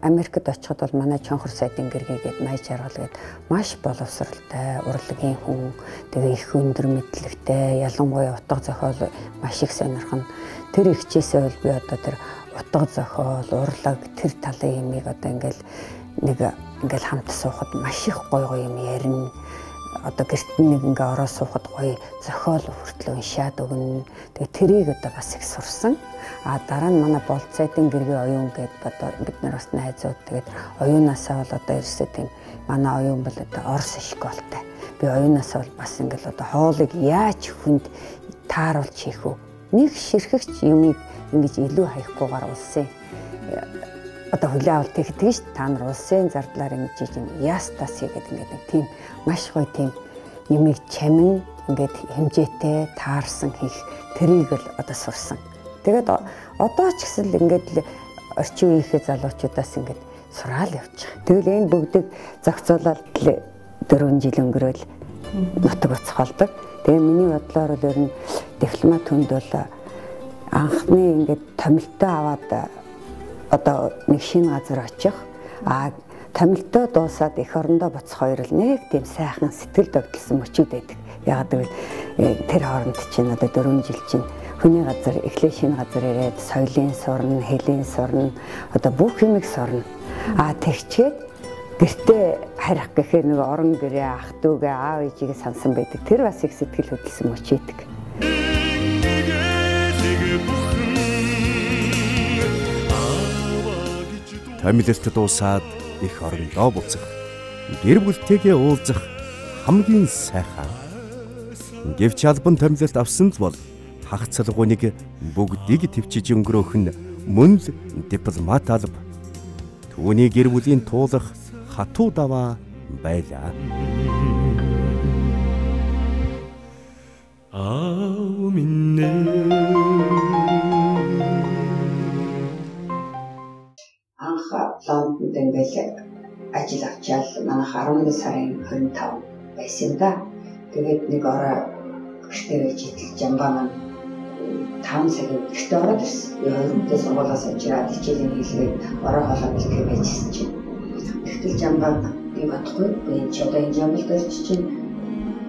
Америкт очиход бол манай Чонхор сайдын гэргээгээд маяг жаргал гээд маш боловсралтай, урлагийн хүн, тэгээ их өндөр мэдлэгтэй, ялангуяа утга зохиол маш их сонирхон. Тэр ихчээсээ бол би одоо тэр утга зохиол, урлаг тэр талын юмыг одоо ингээл хамт суухад маш их гоё юм ярина. Одоо гэрт нэг ингээ ороо суухад гоё зохиол хүртлөө уншаад өгнө. Тэгээ тэрийг одоо бас их сурсан. Дараа нь манай Болд сайдын гэргийн оюун гэдэг бид нар бас найзууд тэгээд оюунаасаа бол одоо ерөөсөө тийм манай оюун бол одоо Орос школтой. Би оюунаасаа бол бас ингээл одоо хоолыг яаж хүнд тааруулж хийх вэ? Нэг ширхэгч юмыг ингэж илүү хаяггүйгээр улсын одоо хүлээн авалт хийдэг ш. Та нар улсын зардлаар ингэж чинь ястас хийгээд ингээд нэг тийм маш гоё тийм юмыг чамин ингээд хэмжээтэй таарсан хийх тэрийг л одоо сурсан. Тэгээд одоо ч гэсэн л ингээд орчин үеийнхээ залуучуудаас ингээд сураал явж байгаа. Тэгвэл энэ бүгдийг зохицуулаад 4 жил өнгөрөөл нутаг уцах болдог. Тэгээ миний бодлоор л ер нь дипломат хүнд бол анхны ингээд томилтоо аваад одоо нэг шинэ газар очих, томилтоо дуусаад эх орондоо буцах хоёр л нэг тийм сайхан сэтгэл догтлсон мөчүүд байдаг. Яг гэвэл тэр хооронд чинь одоо 4 жил чинь хүний газар эхлээ шинэ газар ирээд соёлын сурна, хэлийн сурна, одоо бүх юмыг сурна. Тэгчгээд гэртээ харих гэхээр нэг орон гэрээ ах дүүгээ аав ээжигээ сансан байдаг. Тэр бас их сэтгэл хөдлөсөн мөч идэг. Томилолт дуусаад их орондоо буцах. Гэр бүлтэйгээ уулзах хамгийн сайхан. Гэвч албан томилолт авсан бол хах цалгууныг бүгдийг төвчиж өнгөрөөх нь мөн л дипломат алба. Түүний гэр бүлийн туулах хатуу даваа байлаа. Анх Лондонд ингээл ажил авчаал манайх 11 сарын 25 байсан да. Тэгээд нэг орой гэртээ житэл жамбаа маань 5 цагийн гэртээ ороод ирсэн. Өөрөндөө сонгуулаас очираад хичээлийн хэлгээд орой хоолой бэлтгэж байжсэн чинь. Тэгтэл жамбаа би бодохгүй би ч одоо энэ жамбалд орчих чинь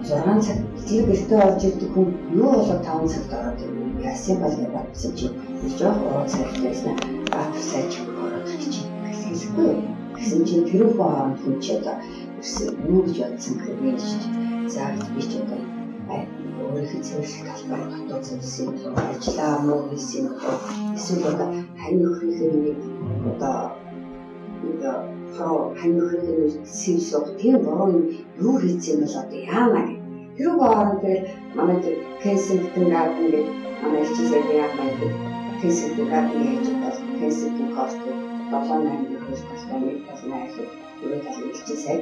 6 цаг тэр гэртээ орж ирдэг хүн юу болоод 5 цагт ороод ирнэ. Яасан бол гэж бодсон чинь жоох уран цагт байсан. Сайж ороод ирчих. Гэсэн чинь тэр хүн хүн ч одоо юу гэж бодсон гэвэл за би ч одоо өөрийнхөө зөвшөлт талбай дотоод зүйлсийн ажиллаа муу хийсэн эсвэл одоо хань нөхрийнхээ нэг одоо хань нөхрийнхээ сэвсэг тийм буруу юу хийсэн бол одоо яана гэх. Тэр гоорон дээр манай Кенсингтон гарден гэх манай хичээлийн яамаа Кенсингтон гарден гэж бас Кенсингтон корт 7-8 хөрс тастай талнаа их юу талын хичээсэй.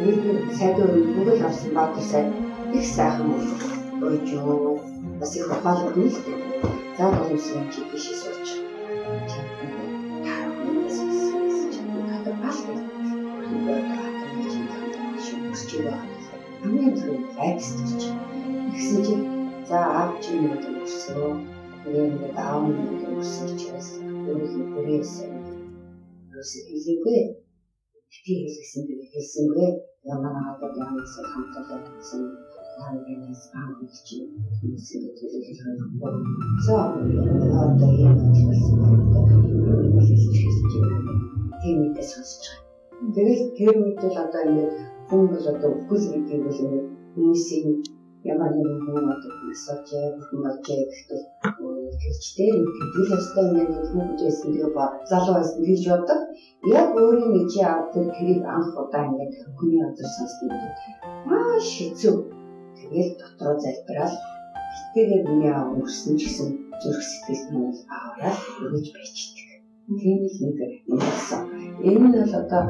Нэг сайдын бүгд авсан баатар сайд их сайхан ойжоо бас их ухаалаг нь л дээ. За Дуламсүрэн чи биш сууч. Гэсэн чи за аав чи нэг өссөн. Тэгээд аав нэг өссөн учраас өөрийнхөө бүрээсэн. Өсөйгүй. Тийм хэлсэнгүй. Ямаа надад ямаас хамтдаа гэсэн хаанаас аавч хийсэн гэдэг хэлсэн. За одоо яг тиймээс сонсож байгаа. Тэгээд тэр үед л одоо ингэ хүн бол одоо үгүй гэдэг бол хүмүүсийн ямар нэгэн хүн одоо масаж хүн болж гэхдээ тэгчтэй тэгэл ястай нэг хүн гэсэн тэгээ залуу байсан гэж боддог. Яг өөрийн нэг яав тэрийг анх удаа ингэ хүний азар сонсдог. Маш хэцүү. Тэгээд дотроо залбираад тэрээр миний аав өнгөрсөн ч гэсэн зүрх сэтгэл нь аваад өгөж байчдаг. Тийм л нэг юм болсон. Энэ нь бол одоо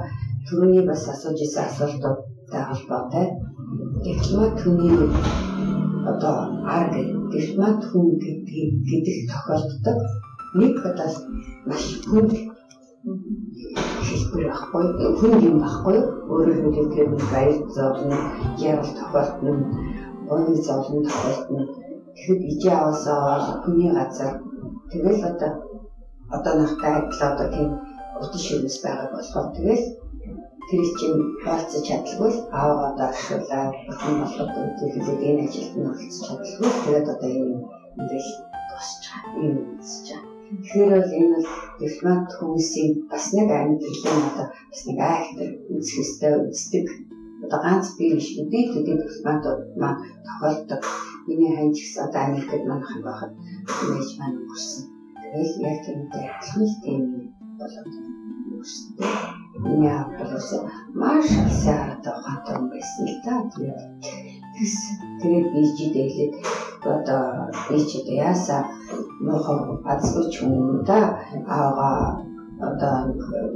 түрүүний бас асууж исэн асуултуудтай холбоотой. Дипломат хүний одоо арга дипломат хүн гэдэг тохиолддог нэг одоо маш хүн хэлбэр байхгүй хүн юм байхгүй өөрөөр хэлбэл баяр зовлон ярал тохиолдно оны зовлон тохиолдно тэгэхэд ижээ аваасаа хүний газар тэгэл одоо нахтай адил одоо тийм утас шүмс байгаа болохоор тэгэл тэр чинь болцож чадлаггүй аавгаа даршуулаад хүн болгоод төлөвлөд энэ ажилд нь оролцож чадлаггүй тэгээд одоо энэ ингээл босч байгаа юм босч байгаа. Тэгэхээр бол энэ бол дипломат хүмүүсийн бас нэг амьдралын одоо бас нэг актер үзэсгэлэнтэй үздэг одоо ганц бие биш үгүй дипломатууд маань тохиолдог. Миний хань ч гэсэн одоо Америкт манайх байхад имиж маань өгсөн. Тэгээд яг тиймтэй адилхан тийм болоод өгсөн. Миний аавс маш сайн одоо хатан байсан л да. Тэгээд бижидэлээд одоо бижид яасаа нохоо азгууч юм да аава одоо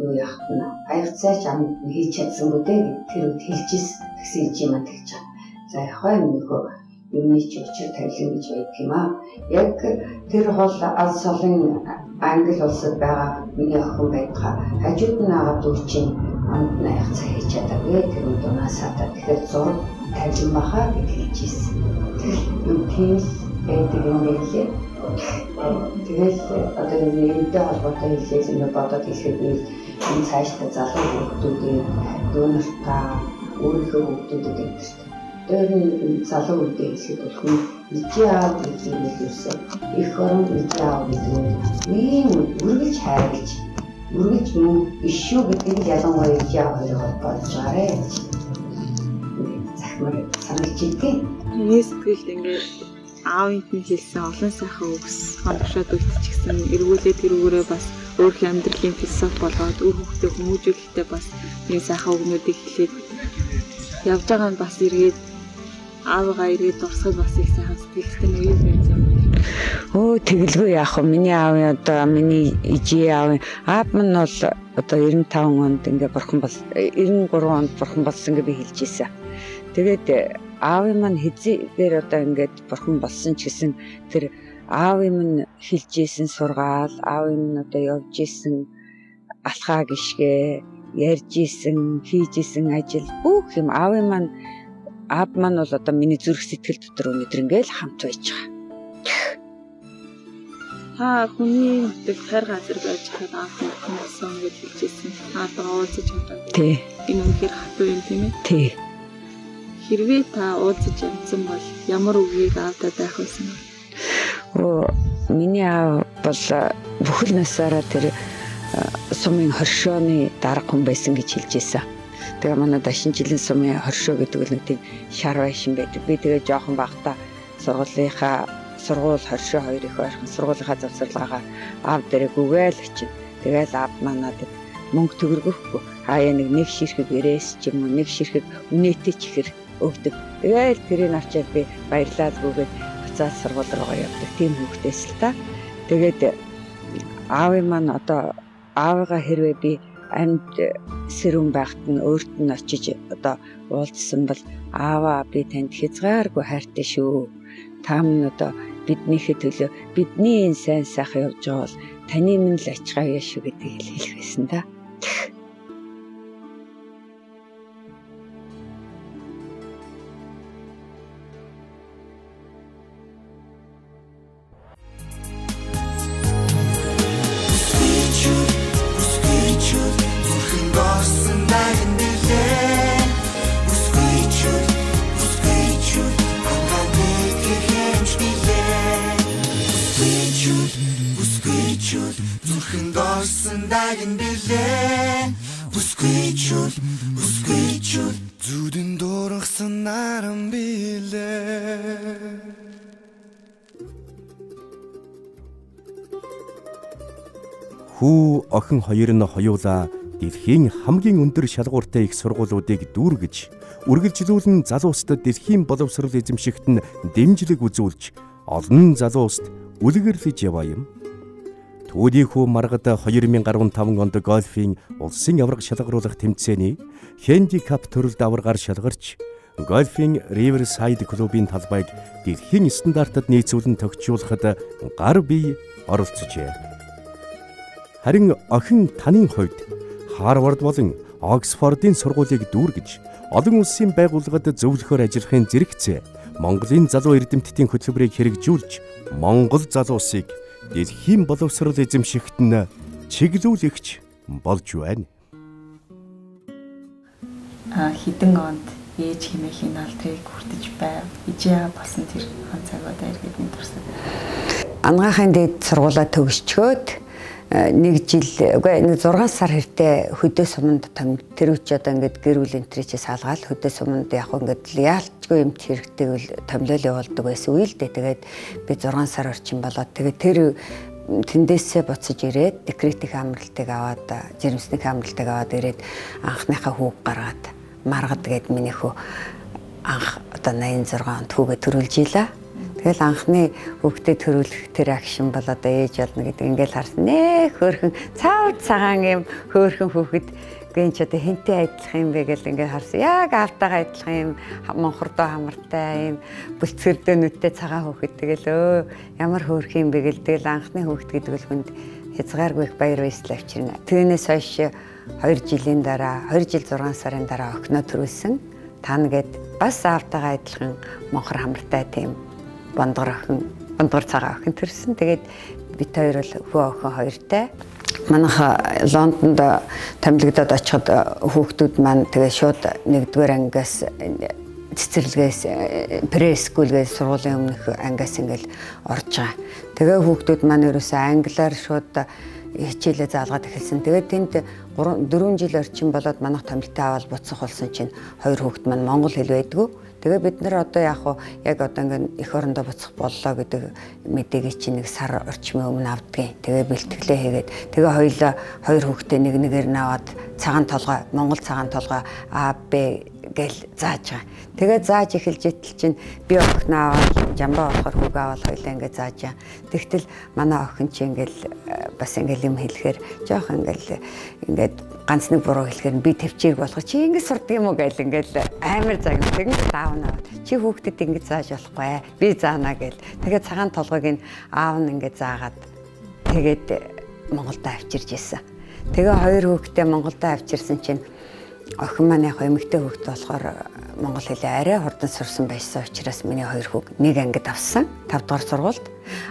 юу яах вэ? Аягцаач ам хийж чадсангүй дээ тэр үед хэлжсэн гэсэн юм аа тэгж байгаа. За яхаа нөхөө юмны ч учир тавилан гэж байдаг юм аа. Яг тэр хол алс олон англи улсад байгаа миний охин байдгаа хажууд нь агаад дүүчин амт аягцаа хийж чадаагүй тэр үед унаасаа тэгэхээр зураг тавилан бахаа гэж хэлжсэн. Тийм байдаг юм байлээ. Тэгэл одоо нэмэлттэй холбоотой хэлээс юм бодоод хэлэхэд энэ цаашдаа залуу хүмүүсийн дүүнэртаа өөрийнхөө хүмүүстэй гэдэг. Тэр залуу хүмүүстэй хэлэхэд бол ижээ аав гэдэг юм хэлсэн. Их орон ижээ аав гэдэг нь ийм үргэлж хайрлаж үргэлж мөн биш шүү гэдгийг ялангуяа яавал бодож байгаарэ. Захимаар санаж идэв. Миний сэтгэлд ингээд аавын хэлсэн олон сайхан үгс хоногшоод үлдчихсэн эргүүлээд тэрүүгээрээ бас өөрийнхөө амьдралын философи болгоод үр хөвгтөө хүмүүжүүлэхдээ бас энэ сайхан үгнүүдийг хэлээд явж байгаа нь бас эргээд аавгаа эргээд дурсахад бас их сайхан сэтгэлтэй нь үе байсан. Оо тэгэлгүй яах вэ? Миний аав одоо миний ижи аав маань бол одоо 95 онд ингээ бурхан бол 93 онд бурхан болсон гэж би хэлж ийсэн. Тэгээд аавын маань хэзээгээр одоо ингээд бурхан болсон ч гэсэн тэр аавын маань хэлж ийсэн сургаал, аавын маань одоо явж ийсэн алхаа гიშгэ, ярьж ийсэн, хийж ийсэн ажил бүх юм аав маань бол одоо миний зүрх сэтгэл дотор өнөдр ингээл хамт байж байгаа. Та хүний тэр хайр газар байж хаад аавын хүмүүс гэж хэлж ийсэн. Аавгаа уулзаж чадаад. Тий. Энэ үнэхээр хатуу юм тийм ээ? Тий. Хэрвээ та уулзаж амжсан бол ямар үгийг аавдаа байх байсан бэ? Миний аав бол бүхэл насаараа тэр сумын хоршооны дарга хүн байсан гэж хэлж ийсэн. Тэгээ манай дашин жилийн сумын хоршоо гэдэг нь нэг тийм шар байшин байдаг. Би тэгээ жоохон багтаа сургууль хоршоо хоёр их ойрхон сургуулийнхаа завсарлагаа аав дээрээ гүгээл очив. Тэгээл аав манаад мөнгө төгрөгөхгүй. Хаяа нэг ширхэг ирээс ч юм уу нэг ширхэг үнэтэй ч ихэр өгдөг. Тэгээл тэрийг авчаад би баярлаад гүгээд буцаад сургууль руугаа явдаг. Тийм хөвгтэйс л та. Тэгээд аавын маань одоо аавыгаа хэрвээ би амьд сэрүүн байхад нь өөрт нь очиж одоо уулзсан бол ааваа би танд хязгааргүй хайртай шүү. Та минь одоо биднийхээ төлөө бидний энэ сайн сайхан явж байгаа бол таны минь л ачгаая шүү гэдгийг хэлэх байсан да. Зүудэн дургасан наран билээ. Хүү охин хоёр нь хоёулаа дэлхийн хамгийн өндөр шалгууртай их сургуулиудыг дүүргэж, үргэлжлүүлэн залуустад дэлхийн боловсрол эзэмшигт нь дэмжлэг үзүүлж, олон залууст үлгэрлэж яваа юм. Түүнийхүү маргад 2015 онд гольфийн улсын аварга шалгаруулах тэмцээний хендикап төрөлд аваргаар шалгарч, гольфийн Riverside клубын талбайг дэлхийн стандартад нийцүүлэн тогтжуулахад гар бие оролцжээ. Харин охин таны хувьд Харвард болон Оксфордын сургуулийг дүүргэж, олон улсын байгууллагад зөвлөхөөр ажиллахын зэрэгцээ Монголын залуу эрдэмтдийн хөтөлбөрийг хэрэгжүүлж, Монгол залуусыг дэлхийн боловсрол эзэмшигт нь чиглүүлэгч болж байна. Хэдэн онд ээж хэмээхийн алдрыг хүртэж байв. Ижээ болсон тэр хон цагуудаа эргээд нэг турсаад. Ангаахын дэд сургуулаа төгсчөөд нэг жил үгүй нэг 6 сар хэртээ хөдөө суманд тэр үчи одоо ингээд гэр бүл энтричээ салгаал хөдөө суманд яг ингээд яалтчгүй юм хэрэгтэй бол томлол явуулдаг байсан үйл дээ. Тэгээд би 6 сар орчин болоод тэгээд тэр тэндээсээ буцаж ирээд декретийн амралтыг аваад жирэмсний амралтыг аваад ирээд анхныхаа хүүг гаргаад маргад гээд миний хүү анх одоо 86 онд хүүгээ төрүүлж ийлаа. Тэгэл анхны хүүхдээ төрүүлэх тэр акшн бол одоо ээж болно гэдэг ингээл харсан. Нэ хөөрхөн цаав цагаан юм хөөрхөн хүүхэд гэнч одоо хинтээ адилах юм бэ гэл ингээд харсан. Яг аавтайгаа адилах юм монхордоо хамартай юм бүлцгэрдөө нүдтэй цагаан хүүхэд тэгэл ямар хөөрх юм бэ гэл тэгэл анхны хүүхэд гэдэг л хүнд хязгааргүй их баяр баясгал авчирна. Түүнээс хойш 2 жилийн дараа 2 жил 6 сарын дараа охиноо төрүүлсэн. Тань гээд бас аавтайгаа адилхан монхор хамартай тийм бондгор цагаан охин төрсөн. Тэгээд бид хоёр бол хүү охин хоёртай. Манайх Лондонд томилогдоод очиход хүүхдүүд маань тэгээ шууд 1-р ангиас цэцэрлэгээс прескулгээс сургуулийн өмнөх ангиас ингээл орж байгаа. Тэгээ хүүхдүүд маань ерөөсөө англиар шууд хичээлээ заалгаад эхэлсэн. Тэгээд тэнд 4 жил орчин болоод манайх томилтын аваад буцах болсон чинь 2 хүүхэд маань монгол хэл байдгүй. Тэгээ бид нар одоо яг одоо ингээд эх орондоо буцах боллоо гэдэг мэдээгээ чинь 1 сар орчмын өмнө авдгийн. Тэгээ бэлтгэлээ хийгээд тэгээ хоёлаа 2 хүүхдээ нэгээр наваад цагаан толгой монгол цагаан толгой А Б гэл зааж байгаа. Тэгээ зааж эхэлж итэл чинь би охиноо аваад жамбаа болохоор хүүг аваад хоёлаа ингээд зааж байгаа. Тэгтэл манай охин чи ингээд бас ингээд юм хэлэхээр жоох ингээд ганц нэг буруу хэлэхээр би төвчийг болгох чи ингэж сурдаг юм уу гэл ингээд амар загнаа. Тэгээд аав нь чи хүүхдэд ингэж зааж болохгүй би заана гэл. Тэгээд цагаан толгойг нь аав нь ингээд заагаад тэгээд Монголд авчирж ирсэн. Тэгээ 2 хүүхдээ Монголд авчирсан чинь охин маань яг эмэгтэй хүүхдээ болохоор монгол хэлээ арай хурдан сурсан байсан учраас миний 2 хүүг нэг ангид авсан 5 дугаар сургуульд.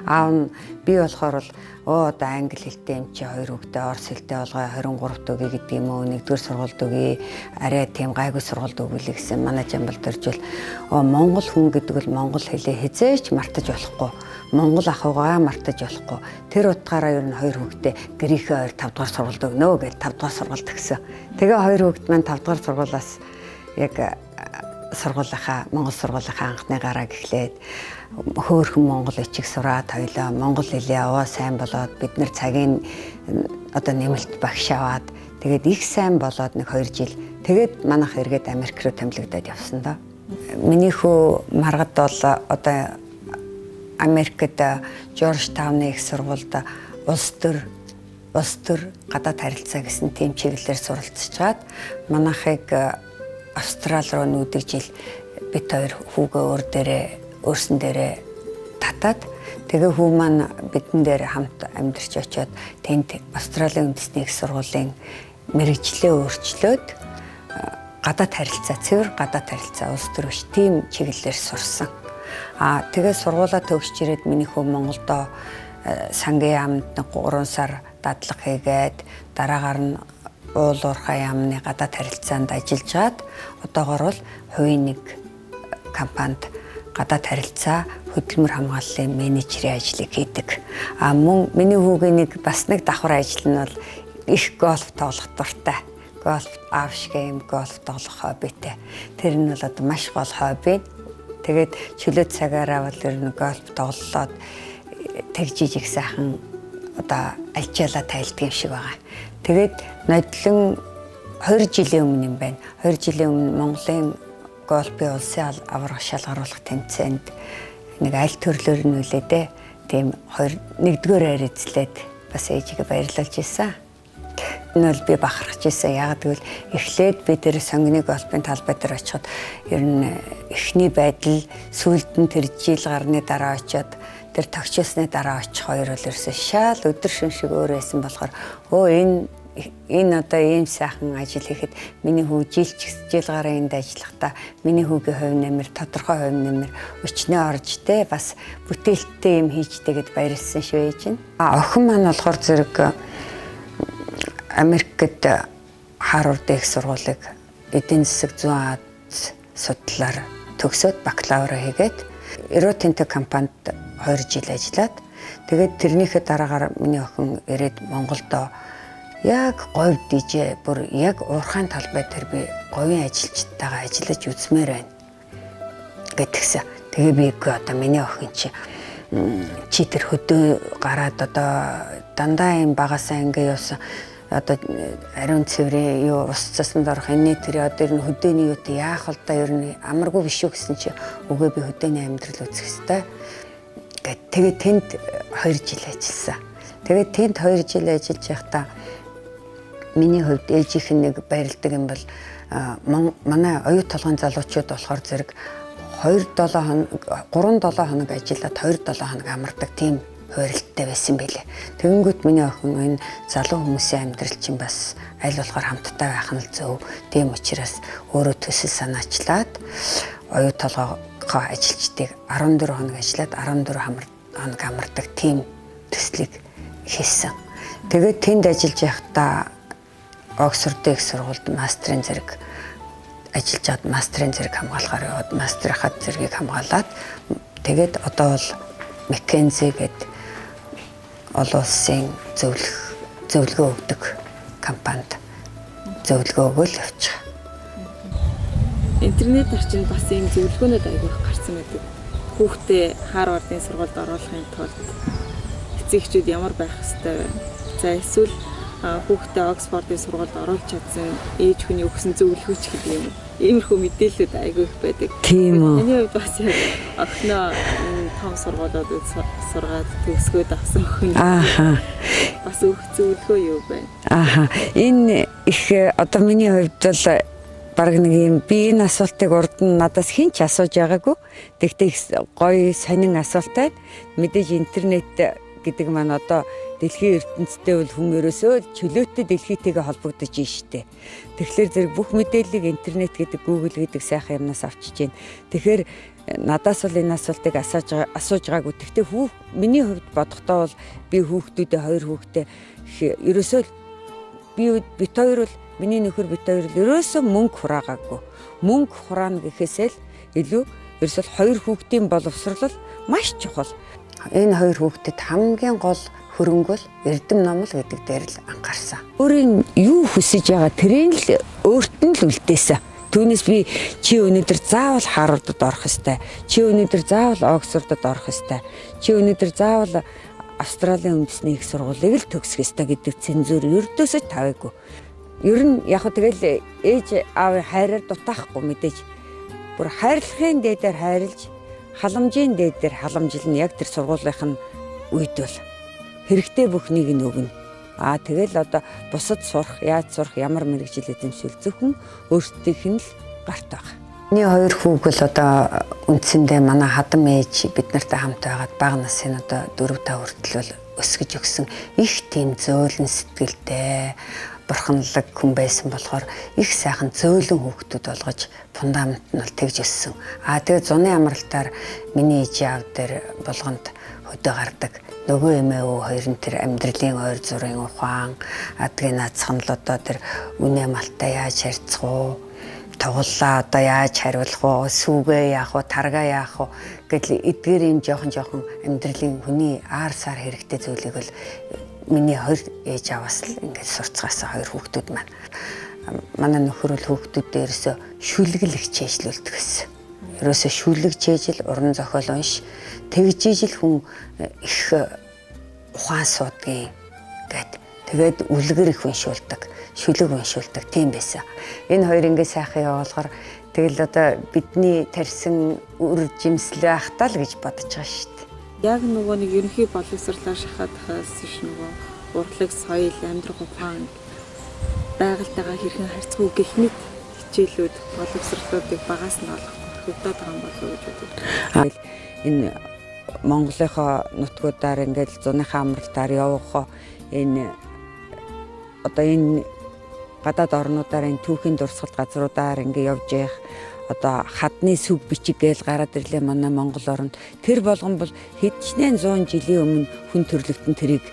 Аав нь би болохоор одоо англи хэлтэй юм чи 2 хүүхдээ орос хэлтэй болгоо 23 дөгий гэдэг юм уу 1-р сургуульд өгье арай тийм гайгүй сургуульд өгүүлээ гэсэн манай Жамбалд оржвол монгол хүн гэдэг бол монгол хэлээ хизээч мартаж болохгүй. Монгол ахуйгаа мартаж болохгүй. Тэр утгаараа ер нь 2 хүүхдээ гэрийнхээ 5 дугаар сургуульд өгнө гэж 5 дугаар сургуульд өгсөн. Тэгээ 2 хүүхэд маань 5 дугаар сургуулиас яг монгол сургуулийнхаа анхны гарааг эхлээд хөөхөн монгол эчиг сураад хоёлаа монгол хэлээ аваа сайн болоод бид нар цагийн одоо нэмэлт багш аваад тэгээд их сайн болоод нэг 2 жил тэгээд манайх эргээд Америк руу томилогдоод явсан доо. Миний хүү маргад бол одоо Америкт Жоржтауны их сургуульд улс төр гадаад харилцаа гэсэн тийм чиглэлээр суралцж чаад манайхыг Австрали руу нүүдэх жил бид 2 хүүгээ өөрсөн дээрээ татаад тэгээ хүү маань бидэн дээр хамт амьдарч очиод тэнд Австралийн үндэсний их сургуулийн мэргэжлээ өөрчлөөд гадаад харилцаа, цэвэр гадаад харилцаа улс төр биш тийм чиглэлээр сурсан. Тэгээ сургуулаа төгсч ирээд миний хүү Монголдо сангийн яамд 3 сар дадлага хийгээд дараагаар нь уул уурхай яамны гадаад харилцаанд ажиллаж гаад одоогоор бол хувийн нэг компанид гадаад харилцаа хөдөлмөр хамгааллын менежерийн ажлыг хийдэг. Мөн миний хүүгийн нэг бас нэг давхар ажил нь бол их гольф тоглох дуртай. Гольф аавшиг юм гольф тоглох хоббитэй. Тэр нь бол одоо маш гол хобби. Тэгээд чөлөө цагаараа бол ер нь гольф тоглолоод тэгжиж их сайхан одоо альчаалаа тайлдаг юм шиг байгаа. Тэгээд нодлон 2 жилийн өмнө юм байна. 2 жилийн өмнө Монголын гольфын улсын аврах шалгаруулах тэмцээнд нэг аль төрлөөр нь үлээдээ тийм 1-р эзлээд бас ээжигээ баярлуулж ирсэн. Энэ бол би бахархаж ирсэн. Яг тэгвэл эхлээд би тэр сонгины гольфын талбай дээр очиход ер нь эхний байдал сүүлд нь тэр жил гарны дараа очиод тэр тогтчсны дараа очих 2 бол ерөөсөө шал өдөр шөн шиг өөр байсан болохоор энэ одоо ийм сайхан ажил хийхэд миний хүү жил гарын энд ажиллахдаа миний хүүгийн хувь нэмэр тодорхой хувь нэмэр өчнөө орж те бас бүтээлттэй юм хийжтэй гэд баярлсан шүү ээж нь. Охин маань болохоор зэрэг Америкт Харвард их сургуулийг эдийн засаг зүйн судлаар төгсөөд бакалавра хийгээд Эротинтэй компанид 2 жил ажиллаад тэгээд тэрнийхээ дараагаар миний охин ирээд Монголдо яг говь дижээ бүр яг уурхайн талбай дээр би говийн ажилчтайгаа ажиллаж үзмээр байна гэдгсэн. Тэгээ би одоо миний охин чи тэр хөдөө гараад одоо дандаа юм багасаа ингээ явсан одоо ариун цэврээ юу ус цаснд орох энэ тэр одоо ер нь хөдөөний юу та яах вэ да ер нь амаргүй биш үү гэсэн чи үгүй би хөдөөний амьдрал үзэх хэвээр гэт тэгээ тэнд 2 жил ажилласан. Тэгээд тэнд 2 жил ажиллаж байхдаа миний хувьд ээжийнх нь нэг баярлдаг юм бол манай оюу толгойн залуучууд болохоор зэрэг 3-7 хоног ажиллаад 2-7 хоног амардаг тийм хуурилттай байсан байлээ. Тэгэнгүүт миний охин энэ залуу хүмүүсийн амьдрал чинь бас аль болохоор хамтдаа байх нь л зөв. Тийм учраас өөрөө төсөл санаачлаад оюу толгойгоо ажилчдыг 14 хоног ажиллаад 14 хоног амардаг тийм төслийг хийсэн. Тэгээд тэнд ажиллаж байхдаа Оксфордын их сургуульд мастрын зэрэг ажиллаж чад мастрын зэрэг хамгаалахаар яваад мастрынхаа зэргийг хамгаалаад тэгээд одоо бол Маккензи гэдэг олон улсын зөвлөх зөвлөгөө өгдөг компанид зөвлөгөө өгөөл явчих. Интернет орчинд бас ийм зөвлөгөөнүүд айгүйх гарсан байдаг. Хүүхдээ Харвардын сургуульд оруулахын тулд эцэгчүүд ямар байх ёстой вэ? За эсвэл хүүхдээ Оксфордын сургуульд оруулж чадсан ээж хүний өгсөн зөвлөгөөч гэдэг юм. Иймэрхүү мэдээлэлүүд айгүйх байдаг. Тийм үү. Миний хувьд бас охиноо том сургуулиудад сургаад төгсгөөд авсан охин. Бас өөх зөвлөгөө юу байна? Энэ их одоо миний хувьд бол баг нэг юм би энэ асуултыг урд нь надаас хэн ч асууж байгаагүй. Тэгтээ гоё сонин асуултаа мэдээж интернет гэдэг маань одоо дэлхийн ертөнцтэй бол хүн ерөөсөө чөлөөтэй дэлхийтэйгээ холбогдож байна шүү дээ. Тэгэхээр зэрэг бүх мэдээллийг интернет гэдэг Google гэдэг сайхан юмнаас авчиж байна. Тэгэхээр надаас бол энэ асуултыг асууж байгаагүй. Тэгтээ миний хувьд бодохдоо бол би хүүхдүүдээ 2 хүүхдээ ерөөсөө бит хоёр бол миний нөхөр бит хоёр л ерөөсөө мөнгө хураагаагүй. Мөнгө хураана гэхээсээ л илүү ерөөсөө 2 хүүхдийн боловсрол маш чухал. Энэ 2 хүүхдэд хамгийн гол хөрөнгө бол эрдэм номл гэдэг дээр л анхаарсан. Өөрийн юу хүсэж байгаа тэрийг л өөрт нь л үлдээсэн. Түүнээс би чи өнөөдөр заавал Харвардд орох ёстой. Чи өнөөдөр заавал Оксфордод орох ёстой. Чи өнөөдөр заавал Австралийн үндэсний их сургуулийг л төгсөх ёстой гэдэг цензур ердөөсөө тавиагүй. Ер нь яг хөө тэгэл ээж аавын хайраар дутаахгүй мэдээж. Бүр хайрлахын дээдээр хайрлж, халамжийн дээдээр халамжилна яг тэр сургуулийнх нь үед бол хэрэгтэй бүхнийг нь өгнө. Тэгэл одоо бусад сурах, яаж сурах, ямар мэрэгжил эзэмшил зөвхөн өөртөөх нь л гарт байгаа. Миний 2 хүүг л одоо үндсэндээ манай хадам ээж бид нартай хамт байгаад бага насын одоо 4-5 хүртэл бол өсгөж өгсөн. Их тийм зөөлөн сэтгэлтэй, бурханлаг хүн байсан болохоор их сайхан зөөлөн хүүхдүүд болгож фундамент нь бол тэгж өссөн. Тэгээд зуны амралтаар миний ээжийн аав дээр болгонд хөдөө гардаг. Нөгөө эмээ өө хоёр нь тэр амьдралын ойр зургийн ухаан, адгийн наацхан л одоо тэр үнэ малтай яаж харьцах уу, тоглолаа одоо яаж хариулах уу, сүүгээ яах уу, таргаа яах уу гэдэл эдгээр юм жоохон амьдралын хүний аар сар хэрэгтэй зүйлийг бол миний 2 ээж аваас л ингээд сурцгаасан 2 хүүхдүүд маань. Манай нөхөр бол хүүхдүүдээ ерөөсө шүлгэл хичээжлүүлдэг гэсэн. Ерөөсө шүлэг чэжил, уран зохиол унш, тэгж ижил хүн их ухаан суудгийн гэд. Тэгээд үлгэр их уншуулдаг, шүлэг уншуулдаг тийм байсан. Энэ 2 ингээд сайхан явуулахаар тэгэл одоо бидний тарьсан үр жимсэл байхтаа л гэж бодож байгаа шүү дээ. Яг нөгөө нэг ерөнхий боловсрлаар шахахаас биш нөгөө урлаг, соёл, амьдрах ухаан байгальтайгаа хэрхэн харьцах уу гэх мэт хичээлүүд боловсрлуудыг багаас нь олох хөдөөд байгаа юм болов уу гэж боддог. Энэ Монголынхоо нутгуудаар ингээд зуныхаа амралтаар явах энэ одоо энэ гадаад орнуудаар энэ түүхийн дурсгалт газруудаар ингээд явж явах одоо хадны сүг бичиг гээл гараад ирлээ манай Монгол оронд. Тэр болгон бол хэдчнээн 100 жилийн өмнө хүн төрлөختөн тэрийг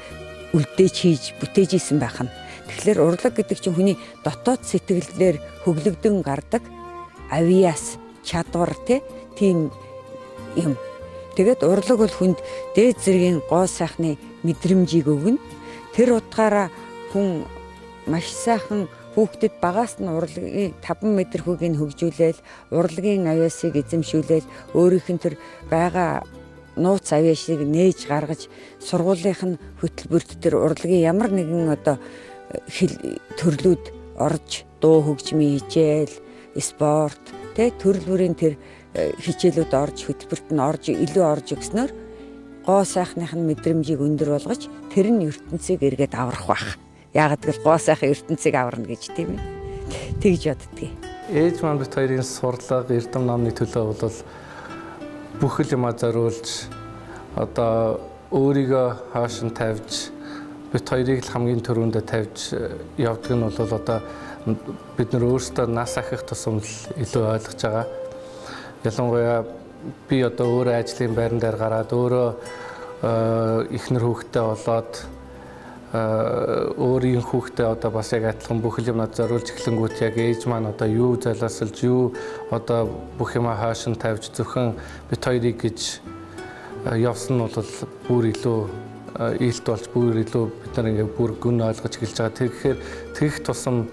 үлдээж хийж бүтээж исэн байх нь. Тэгэхээр урлаг гэдэг чинь хүний дотоод сэтгэлээр хөглөгдөн гардаг авиас чадвар тийм юм. Тэгээд урлаг бол хүнд дээд зэргийн гоо сайхны мэдрэмжийг өгнө. Тэр утгаараа хүн маш сайхан хүүхдэд багаас нь урлагийн 5 метр хүүгийг хөгжүүлээл, урлагийн авиасыг эзэмшүүлээл, өөрийнх нь тэр байгаа нууц авиасыг нээж гаргаж, сургуулийнх нь хөтөлбөрт тэр урлагийн ямар нэгэн одоо төрлүүд орж, дуу хөгжмийн хичээл, спорт, төрөл бүрийн тэр хичээлүүд орж, хөтөлбөрт нь орж, илүү орж өгснөөр гоо сайхных нь мэдрэмжийг өндөр болгож, тэр нь ертөнцийг эргээд аврах байх. Яагаад гэвэл гоо сайхан ертөнцийг аварна гэж тийм ээ. Тэгж боддгийг. Ээж маань бит хоёрын сурлага, эрдэм номны төлөө бол бүхэл юмаа зориулж одоо өөрийгөө хааш нь тавьж бит хоёрыг л хамгийн түрүүндээ тавьж явдаг нь бол одоо бид нар өөрсдөө нас ахих тусам л илүү ойлгож байгаа. Ялангуяа би одоо өөрөө ажлын байран дээр гараад өөрөө ихнэр хүүхдтэй болоод өөрийн хүүхдээ одоо бас яг адилхан бүхэл юмнад зориулж эхлэнгүүт яг ээж маань одоо юу залаасалж юу одоо бүх юмаа хааш нь тавьж зөвхөн бит хоёрыг гэж явсан нь бол бүр илүү ийт болж бүр илүү бид нар ингээ бүр гүн ойлгож эхэлж байгаа. Тэгэхээр тэгэх тусам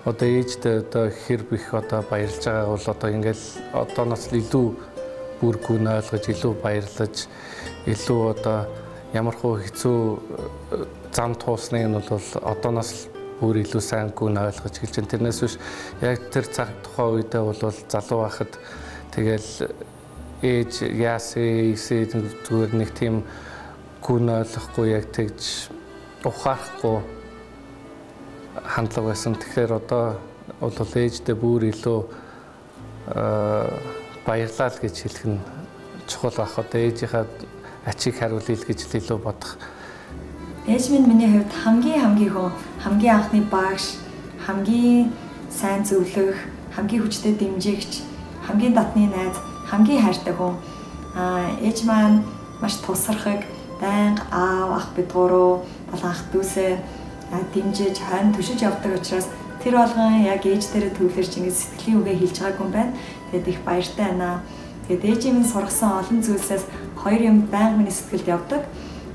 одоо ээжтэй одоо хэр бих одоо баярлж байгаа бол одоо ингээл одооноос илүү бүр гүн ойлгож илүү баярлаж илүү одоо ямархуу хэцүү зам туусныг нь бол одооноос бүр илүү сайн гүн ойлгож эхэлж байна. Тэрнээс биш яг тэр цаг тухайн үедээ бол залуу байхад тэгэл ээж яасээ зүгээр нэг тийм гүн ойлгохгүй яг тэгж ухаарахгүй хандлага байсан. Тэгэхээр одоо бол ээждээ бүр илүү баярлал гэж хэлэх нь чухал байх. Одоо ээжийнхаа ачийг хариулъя гэж илүү бодох. Ээж минь миний хувьд хамгийн хүн, хамгийн анхны багш, хамгийн сайн зөвлөх, хамгийн хүчтэй дэмжигч, хамгийн татны найз, хамгийн хайртай хүн. Ээж маань маш тусархаг, байнга аав, ах бид гурав, болон ах дүүсээ дэмжиж, хойно түшиж явдаг учраас тэр болгон яг ээж дээрээ төвлөрч ингэ сэтгэлийн үгээ хэлж байгаагүй юм байна. Тэгээд их баяртай байна. Тэгээд ээжийн минь сургасан олон зүйлсээс хоёр юм байнга миний сэтгэлд явдаг.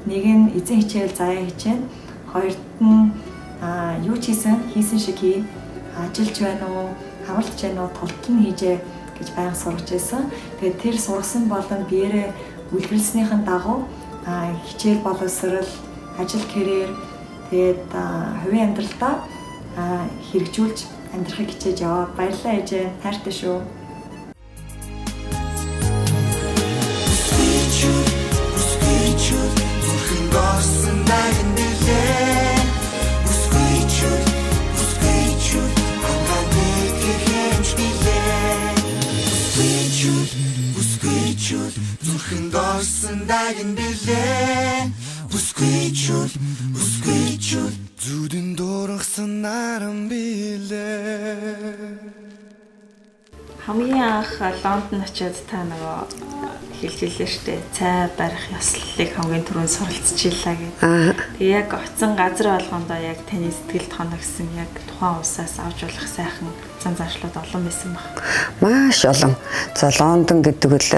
Нэг нь эзэн хичээл заяа хичээн, хоёрт нь юу ч хийсэн шиг хий, ажилч байна уу, хамралч байна уу, тултал нь хийжээ гэж байнга сургаж байсан. Тэгээд тэр сургасан болон биеэрээ үлгэрлснийхэн дагуу хичээл боловсрол, ажил карьер тэгээд хувийн амьдралдаа хэрэгжүүлж амьдрахыг хичээж яваа. Баярлалаа ээжээ, хайртай шүү. Зүудэн дургасан наран билээ. Хамгийн анх Лондон очиод та нөгөө хэлж илээ штэ. Цай барих ёслолыг хамгийн түрүүнд суралцчихлаа гэдэг. Тэг яг оцсон газар болгондоо яг таны сэтгэлд хоногсон яг тухайн улсаас авч болох сайхан зан заншлууд олон байсан баг. Маш олон. За Лондон гэдэг бол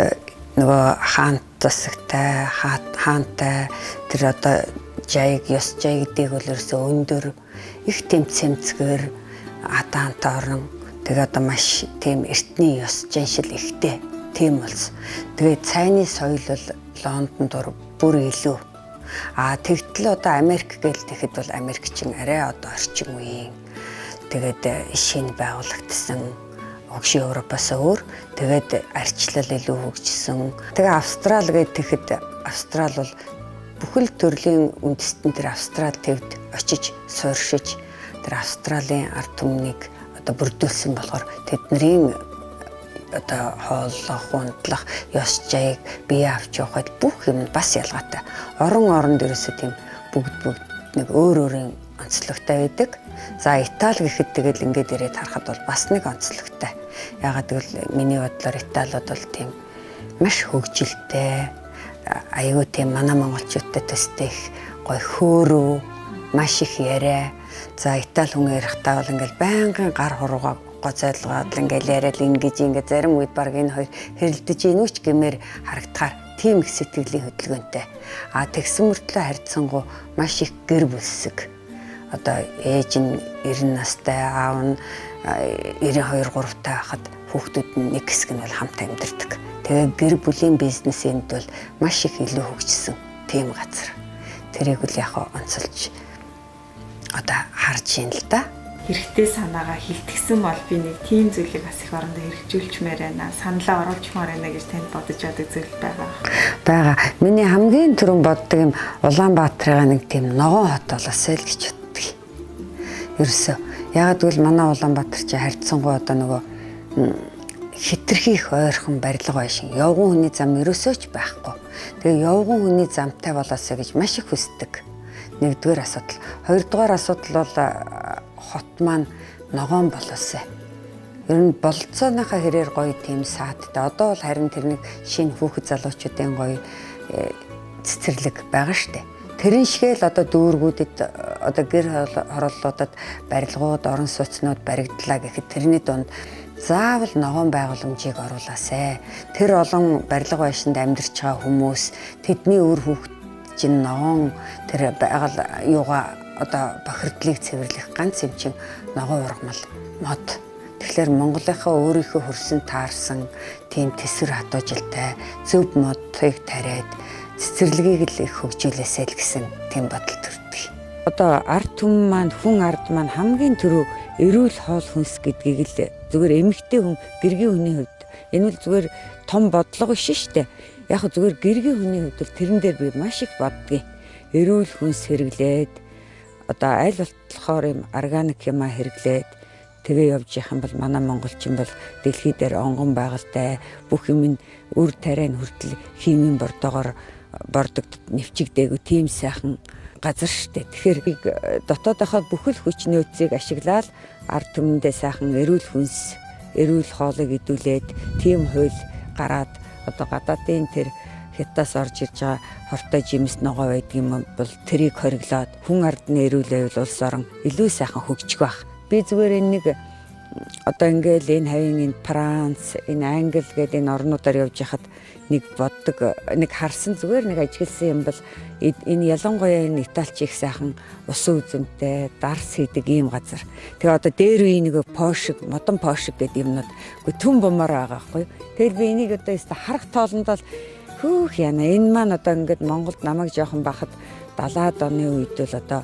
нөгөө хаант засагтай, хаантай тэр одоо жайг ёс жайгдыг бол ерөөсөө өндөр их тэмцэмцгээр адаантай орон тэгээ одоо маш тийм эртний ёс жаншил ихтэй тийм болсон. Тэгээ цайны соёл бол Лондонд бүр илүү. Тэгтэл одоо Америк гээл тэгэхэд бол Америкчин арай одоо орчин үеийн тэгээд шинэ байгуулагдсан огшин Европоос өөр тэгээд арчлал илүү хөгжсөн. Тэгээ Австрал гэхэд Австрал бол бүхэл төрлийн үндэстэн тэр Австрал төвд очиж сууршиж тэр Австралийн ард түмнийг одоо бүрдүүлсэн болохоор тэдний одоо хооллох, унтлах, ёс жайг бие авч явахад бүх юм бас ялгаатай. Оронд ерөөсөө тийм бүгд нэг өөр онцлогтой байдаг. За Итали гэхэд тэгэл ингээд ирээд харахад бол бас нэг онцлогтой. Ягаад гэвэл миний бодлоор Италиуд бол тийм маш хөгжилтэй, аюу тийм манай монголчуудтай төстэй их гой хөөрөө, маш их яриа. За Итали хүн ярихтаа бол ингээл байнгын гар хуруугаа гоцойлгоод ингээл яриад ингээд зарим үед баг энэ хоёр хэрэлдэж инүүч гэмээр харагдахаар тийм их сэтгэлийн хөдөлгөөнтэй. Тэгсэн мөртлөө харьцангуй маш их гэр бүлсэг. Одоо ээж нь 90 настай, аав нь 92 3 таа хахад хүүхдүүд нь нэг хэсэг нь бол хамт амьдардаг. Тэгээ гэр бүлийн бизнесэнд бол маш их илүү хөгжсөн тийм газар. Тэрийг үл яг онцолж одоо харж ийн л да. Хэрэгтэй санаагаа хилтгсэн бол би нэг тийм зүйлийг бас их орондоо хэрэгжүүлчмээр байна. Саналаа оруулчмаар байна гэж танд бодож байдаг зүйл байгаа. Миний хамгийн түрүүн боддог юм Улаанбаатарыг нэг тийм ногоон хот болоосэй л гэж боддог. Ерөөсөө ягаад гэвэл манай Улаанбаатар чи харьцангуй одоо нөгөө хитрхи их ойрхон барилга байшин. Явган хүний зам ерөөсөө ч байхгүй. Тэгээ явган хүний замтай болоосэй гэж маш их хүсдэг. Нэгдүгээр асуудал. Хоёрдугаар асуудал бол хот маань ногоон болоосэй. Ер нь болцооныхаа хэрээр гоё тийм саадтай. Одоо бол харин тэр нэг шинэ хүүхэд залуучуудын гоё цэцэрлэг байгаа штэ. Тэрэн шигээл одоо дүүргүүдэд одоо гэр хорооллуудад барилгууд, орон сууцнууд баригдлаа гэхэд тэрний донд заавал ногоон байгууламжийг оруулаасай. Тэр олон барилга байшинд амьдарч байгаа хүмүүс тэдний өр хүүхэд чинь ногоон тэр байгаль юугаа одоо бохирдлыг цэвэрлэх ганц юм чинь ногоон ургамал мод. Тэгэхээр Монголынхаа өөрийнхөө хөрсөн таарсан тийм тэсвэр хатуужилтай зөв модыг тариад цэцэрлэгийг л их хөгжүүлээсэй л гэсэн тийм бодол төрдөг. Одоо ард түмэн маань хүн ард маань хамгийн түрүү эрүүл хоол хүнс гэдгийг л зүгээр эмэгтэй хүн гэргийн хүний хувьд энэ бол зүгээр том бодлого биш шүү дээ. Яг хөө зүгээр гэргийн хүний хувьд бол тэрэн дээр би маш их боддгийг. Эрүүл хүнс хэрэглээд одоо аль болохоор юм органик юмаа хэрэглээд тэгээ явж явах юм бол манай монголчин бол дэлхий дээр онгон байгальтай бүх юм үр тариа хүртэл химийн бордоогоор бордогдод нэвчигдээгүй тийм сайхан газар штэ. Тэгэхээр дотоодынхоо бүхэл хүч нөөцийг ашиглаад ард түмэндээ сайхан эрүүл хүнс, эрүүл хоолыг идүүлээд тийм хууль гараад одоо гадаадын тэр хятадаас орж ирж байгаа хортой жимс ногоо байдаг юм бол тэрийг хориглоод хүн ардны эрүүл байвал улс орон илүү сайхан хөгжих байх. Би зүгээр энэ нэг одоо ингээл энэ хавийн энэ Франц, энэ Англи гэдэг энэ орнуудаар явж хахад нэг боддог, нэг харсан зүгээр нэг ажигласан юм бол энэ ялангуяа энэ Италич их сайхан усан үзэмтэй, дарс хийдэг ийм газар. Тэгээ одоо дээр үе нэг пошиг, модон пошиг гэдэг юмнууд үгүй түн бомоор байгаа байхгүй. Тэгэхээр би энийг одоо яста харах тоолонд бол хөөх яана энэ маань одоо ингээд Монголд намайг жоохон бахад 70-аад оны үед л одоо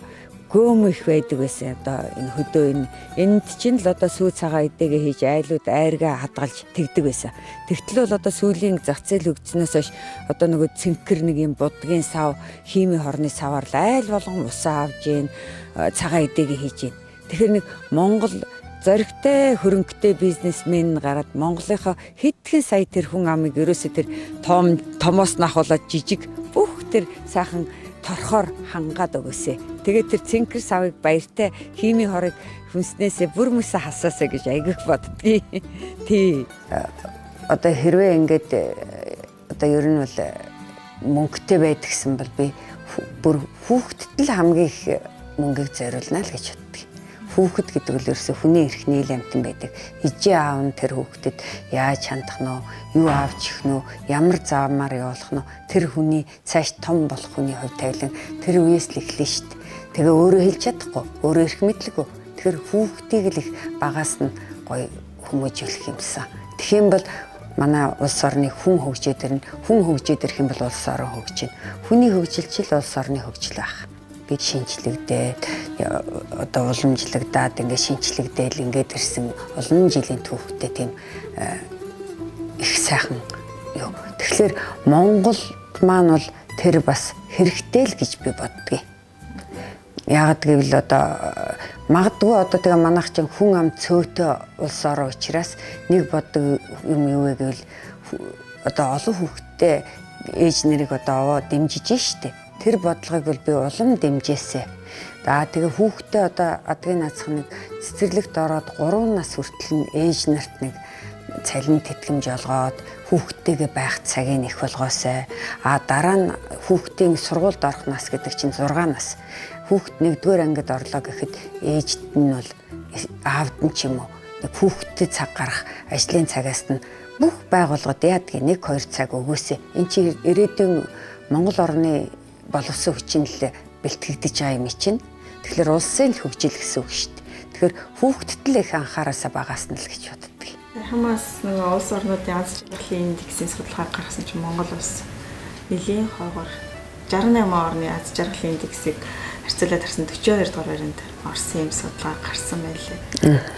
гөөм их байдаг байсан. Одоо энэ хөдөө энд чинь л одоо сүү цагаа эдээгээ хийж айлууд айргаа хадгалж тэгдэг байсан. Тэгтэл бол одоо сүүлийн зах зээл хөгжснөөс хойш одоо нөгөө цэнхэр нэг юм будгийн сав, хими хорны саваар л айл болгон усаа авж гин цагаа эдээгээ хийж гин. Тэгэхээр нэг Монгол зоригтой хөрөнгөтэй бизнесмен гараад Монголынхаа хэдхэн сая тэр хүн амыг ерөөсөө тэр томоос нахуулаад жижиг бүх тэр сайхан торхоор хангаад өгөөсэй. Тэгээд тэр цэнхэр савыг баяртай хими хорыг хүнснээсээ бүр мөсө хасаасаа гэж айгих боддгийг. Тий. Одоо хэрвээ ингээд одоо ер нь бол мөнгөтэй байдгсан бол би бүр хүүхдэд л хамгийн их мөнгөийг зориулна л гэж боддог. Хүүхэд гэдэг нь ерөөсөө хүний эрхний амтан байдаг. Ижээ аав нь тэр хүүхдэд яаж хандах нь, юу авч их нь, ямар заамаар явуулах нь тэр хүний цааш том болох хүний хувь тавилан тэр үеэс л эхлэн шүү дээ. Тэгээ өөрөө хэлж чадахгүй, өөрөө эрх мэдлэггүй. Тэгэхээр хүүхдийг л их багаас нь гоё хүмүүжүүлэх юмсан. Тэгэх юм бол манай улс орны хүн хөгжөөд ирнэ. Хүн хөгжөөд ирэх юм бол улс орон хөгжинэ. Хүний хөгжилчил улс орны хөгжил байх. Би шинжлэгдээд одоо уламжлагдаад ингээд шинжлэгдээл ингээд ирсэн олон жилийн түүхтэй тийм их сайхан юу. Тэгэхээр Монгол маань бол тэр бас хэрэгтэй л гэж би боддгийг. Яг гэвэл одоо магадгүй одоо тэгээ манайх чинь хүн ам цөөтэй улс орон учраас нэг боддог юм юу вэ гэвэл одоо олон хүүхэдтэй ээж нэрийг одоо аваа дэмжиж штэ. Тэр бодлогыг бол би улам дэмжээсэ. За тэгээ хүүхдээ одоо адгийн наацхныг цэцэрлэгт ороод 3 нас хүртэл ээж нарт нэг цалин тэтгэмж олгоод хүүхдтэйгээ байх цагийг их болгоосай. Дараа нь хүүхдийн сургуульд орох нас гэдэг чинь 6 нас. Хүүхд 1-р ангид орлоо гэхэд ээжд нь бол аавд нь ч юм уу нэг хүүхдтэй цаг гарах ажлын цагаас нь бүх байгууллагад яадгийг 1-2 цаг өгөөсэй. Энд чи ирээдүйн Монгол орны боловсон хүчин л бэлтгэгдэж байгаа юм чинь. Тэгэхээр улсын л хөгжил гэсэн үг шүү дээ. Тэгэхээр хүүхдэд л их анхаараасаа багаас нь л гэж боддог. Хамаас нөгөө улс орнуудын аз жаргалын индексийн судалгаа гаргасан чинь Монгол улс нэлийн хойгоор 68 орны аз жаргалын индексийг харьцуулаад харсан 42 дугаар байранд орсон юм судалгаа гарсан байлээ.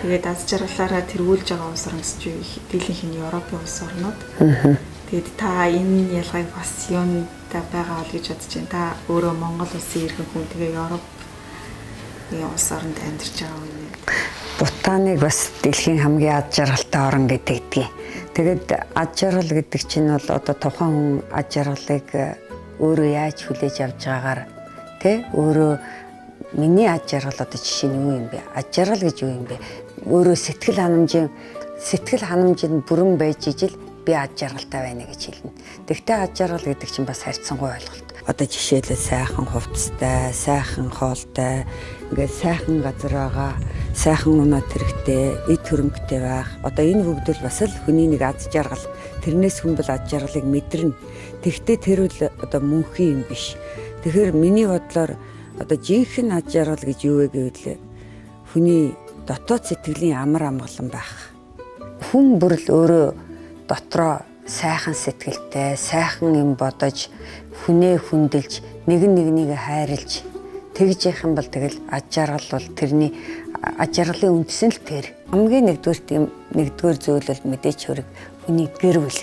Тэгээд аз жаргалаараа тэргүүлж байгаа улс орнос ч дийлэнх нь Европын улс орнууд. Тэгээд та энэ ялгааг бас юунтай байгаа бол гэж бодож байна. Та өөрөө Монгол улсын иргэн хүн тэгээ Европын улс оронд амьдарч байгаа юм. Бутаныг бас дэлхийн хамгийн аз жаргалтай орн гэдэгдгийг. Тэгээд аз жаргал гэдэг чинь бол одоо тухайн хүн аз жаргалыг өөрөө яаж хүлээж авч байгаагаар тэ өөрөө миний аз жаргал одоо жишээ нь юу юм бэ? Аз жаргал гэж юу юм бэ? Өөрөө сэтгэл ханамжинд бүрэн байж ижил би аз жаргалтай байна гэж хэлнэ. Тэгвэл аз жаргал гэдэг чинь бас харьцангуй ойлголт. Одоо жишээлбэл сайхан хувцастай, сайхан хоолтой, ингээд сайхан газар байгаа, сайхан унаа тэрэгтэй, эд хөрөнгөтэй байх. Одоо энэ бүгд бол бас л хүний нэг аз жаргал. Тэрнээс хүн бол аз жаргалыг мэдэрнэ. Тэгвэл тэр үл одоо мөнхийн юм биш. Тэгэхээр миний бодлоор одоо жинхэнэ ад жаргал гэж юу вэ гэвэл хүний дотоод сэтгэлийн амар амгалан байх. Хүн бүр л өөрөө дотроо сайхан сэтгэлтэй, сайхан юм бодож, хүнээ хүндэлж, нэгнийг хайрлж тэгж явах юм бол тэгэл ад жаргал бол тэрний ад жаргалын үндэс нь л тэр. Хамгийн нэгдүгээр зүйл бол мэдээч хэрэг хүний гэр бүл.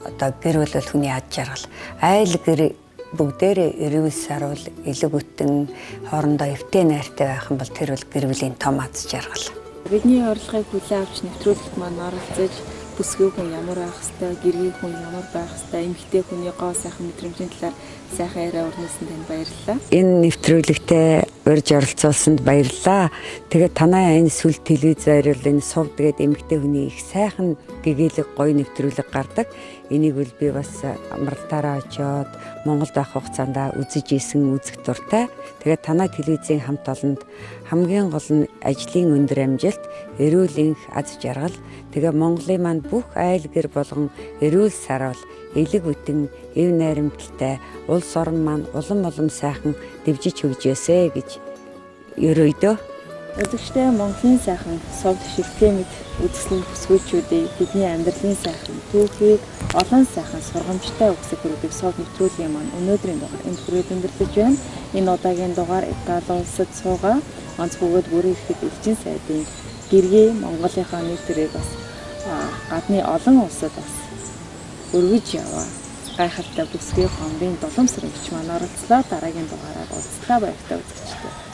Одоо гэр бүл бол хүний ад жаргал. Айл гэр бүгдээрээ эрүүл сарвал элэг бүтэн хоорондоо эвтэй найртай байх юм бол тэр бол гэр бүлийн том ад жаргал. Бидний орлогыг хүлээн авч нэвтрүүлэлт маань оролцож бүсгүй хүн ямар байх хэвээр, гэргийн хүн ямар байх хэвээр, эмэгтэй хүний гоо сайхан мэдрэмжийн талаар сайхан яриа өрнөсөн танд баярлалаа. Энэ нэвтрүүлэгтээ урьж оролцуулсанд баярлалаа. Тэгээд танай энэ сүл телевизээр энэ Сувд гэдэг эмэгтэй хүний их сайхан гэгээлэг гоё нэвтрүүлэг гардаг. Энийг бол би бас амралтаараа очиод Монголд байх хугацаанд үзэж исэн үзэх дуртай. Тэгээд танай телевизийн хамт олонд хамгийн гол нь ажлын өндөр амжилт, эрүүл энх аз жаргал, тэгээ Монголын маань бүх айл гэр болгон эрүүл сарвал, элэг бүтэн, эв найрамдалтай улс орн маань улам сайхан дэвжиж хөгжөөсэй гэж ерөөдөө Өдөртөө Монголын сайхан Сувд шилжээ мэд үзэсгэлэн бүсгүйчүүдийг бидний амьдралын сайхан түүхийг олон сайхан сургамжтай үгсэг хүргэдэг Сувд нэвтрүүлгийн маань өнөөдрийн дугаар энд хүрээд өндөрлөж байна. Энэ удаагийн дугаар Итали улсад суугаа онц бөгөөд бүрэн ирэхэд элчин сайдын гэргий Монголынхаа нэг төрийг бас гадны олон улсад бас өргөж яваа. Гайхалтай бүсгүй хондын Дуламсүрэн гिच маань оролцлоо. Дараагийн дугаараар уулзлаа баяртай үзэгчдээ.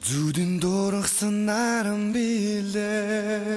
Зүудэн дургасан наран билээ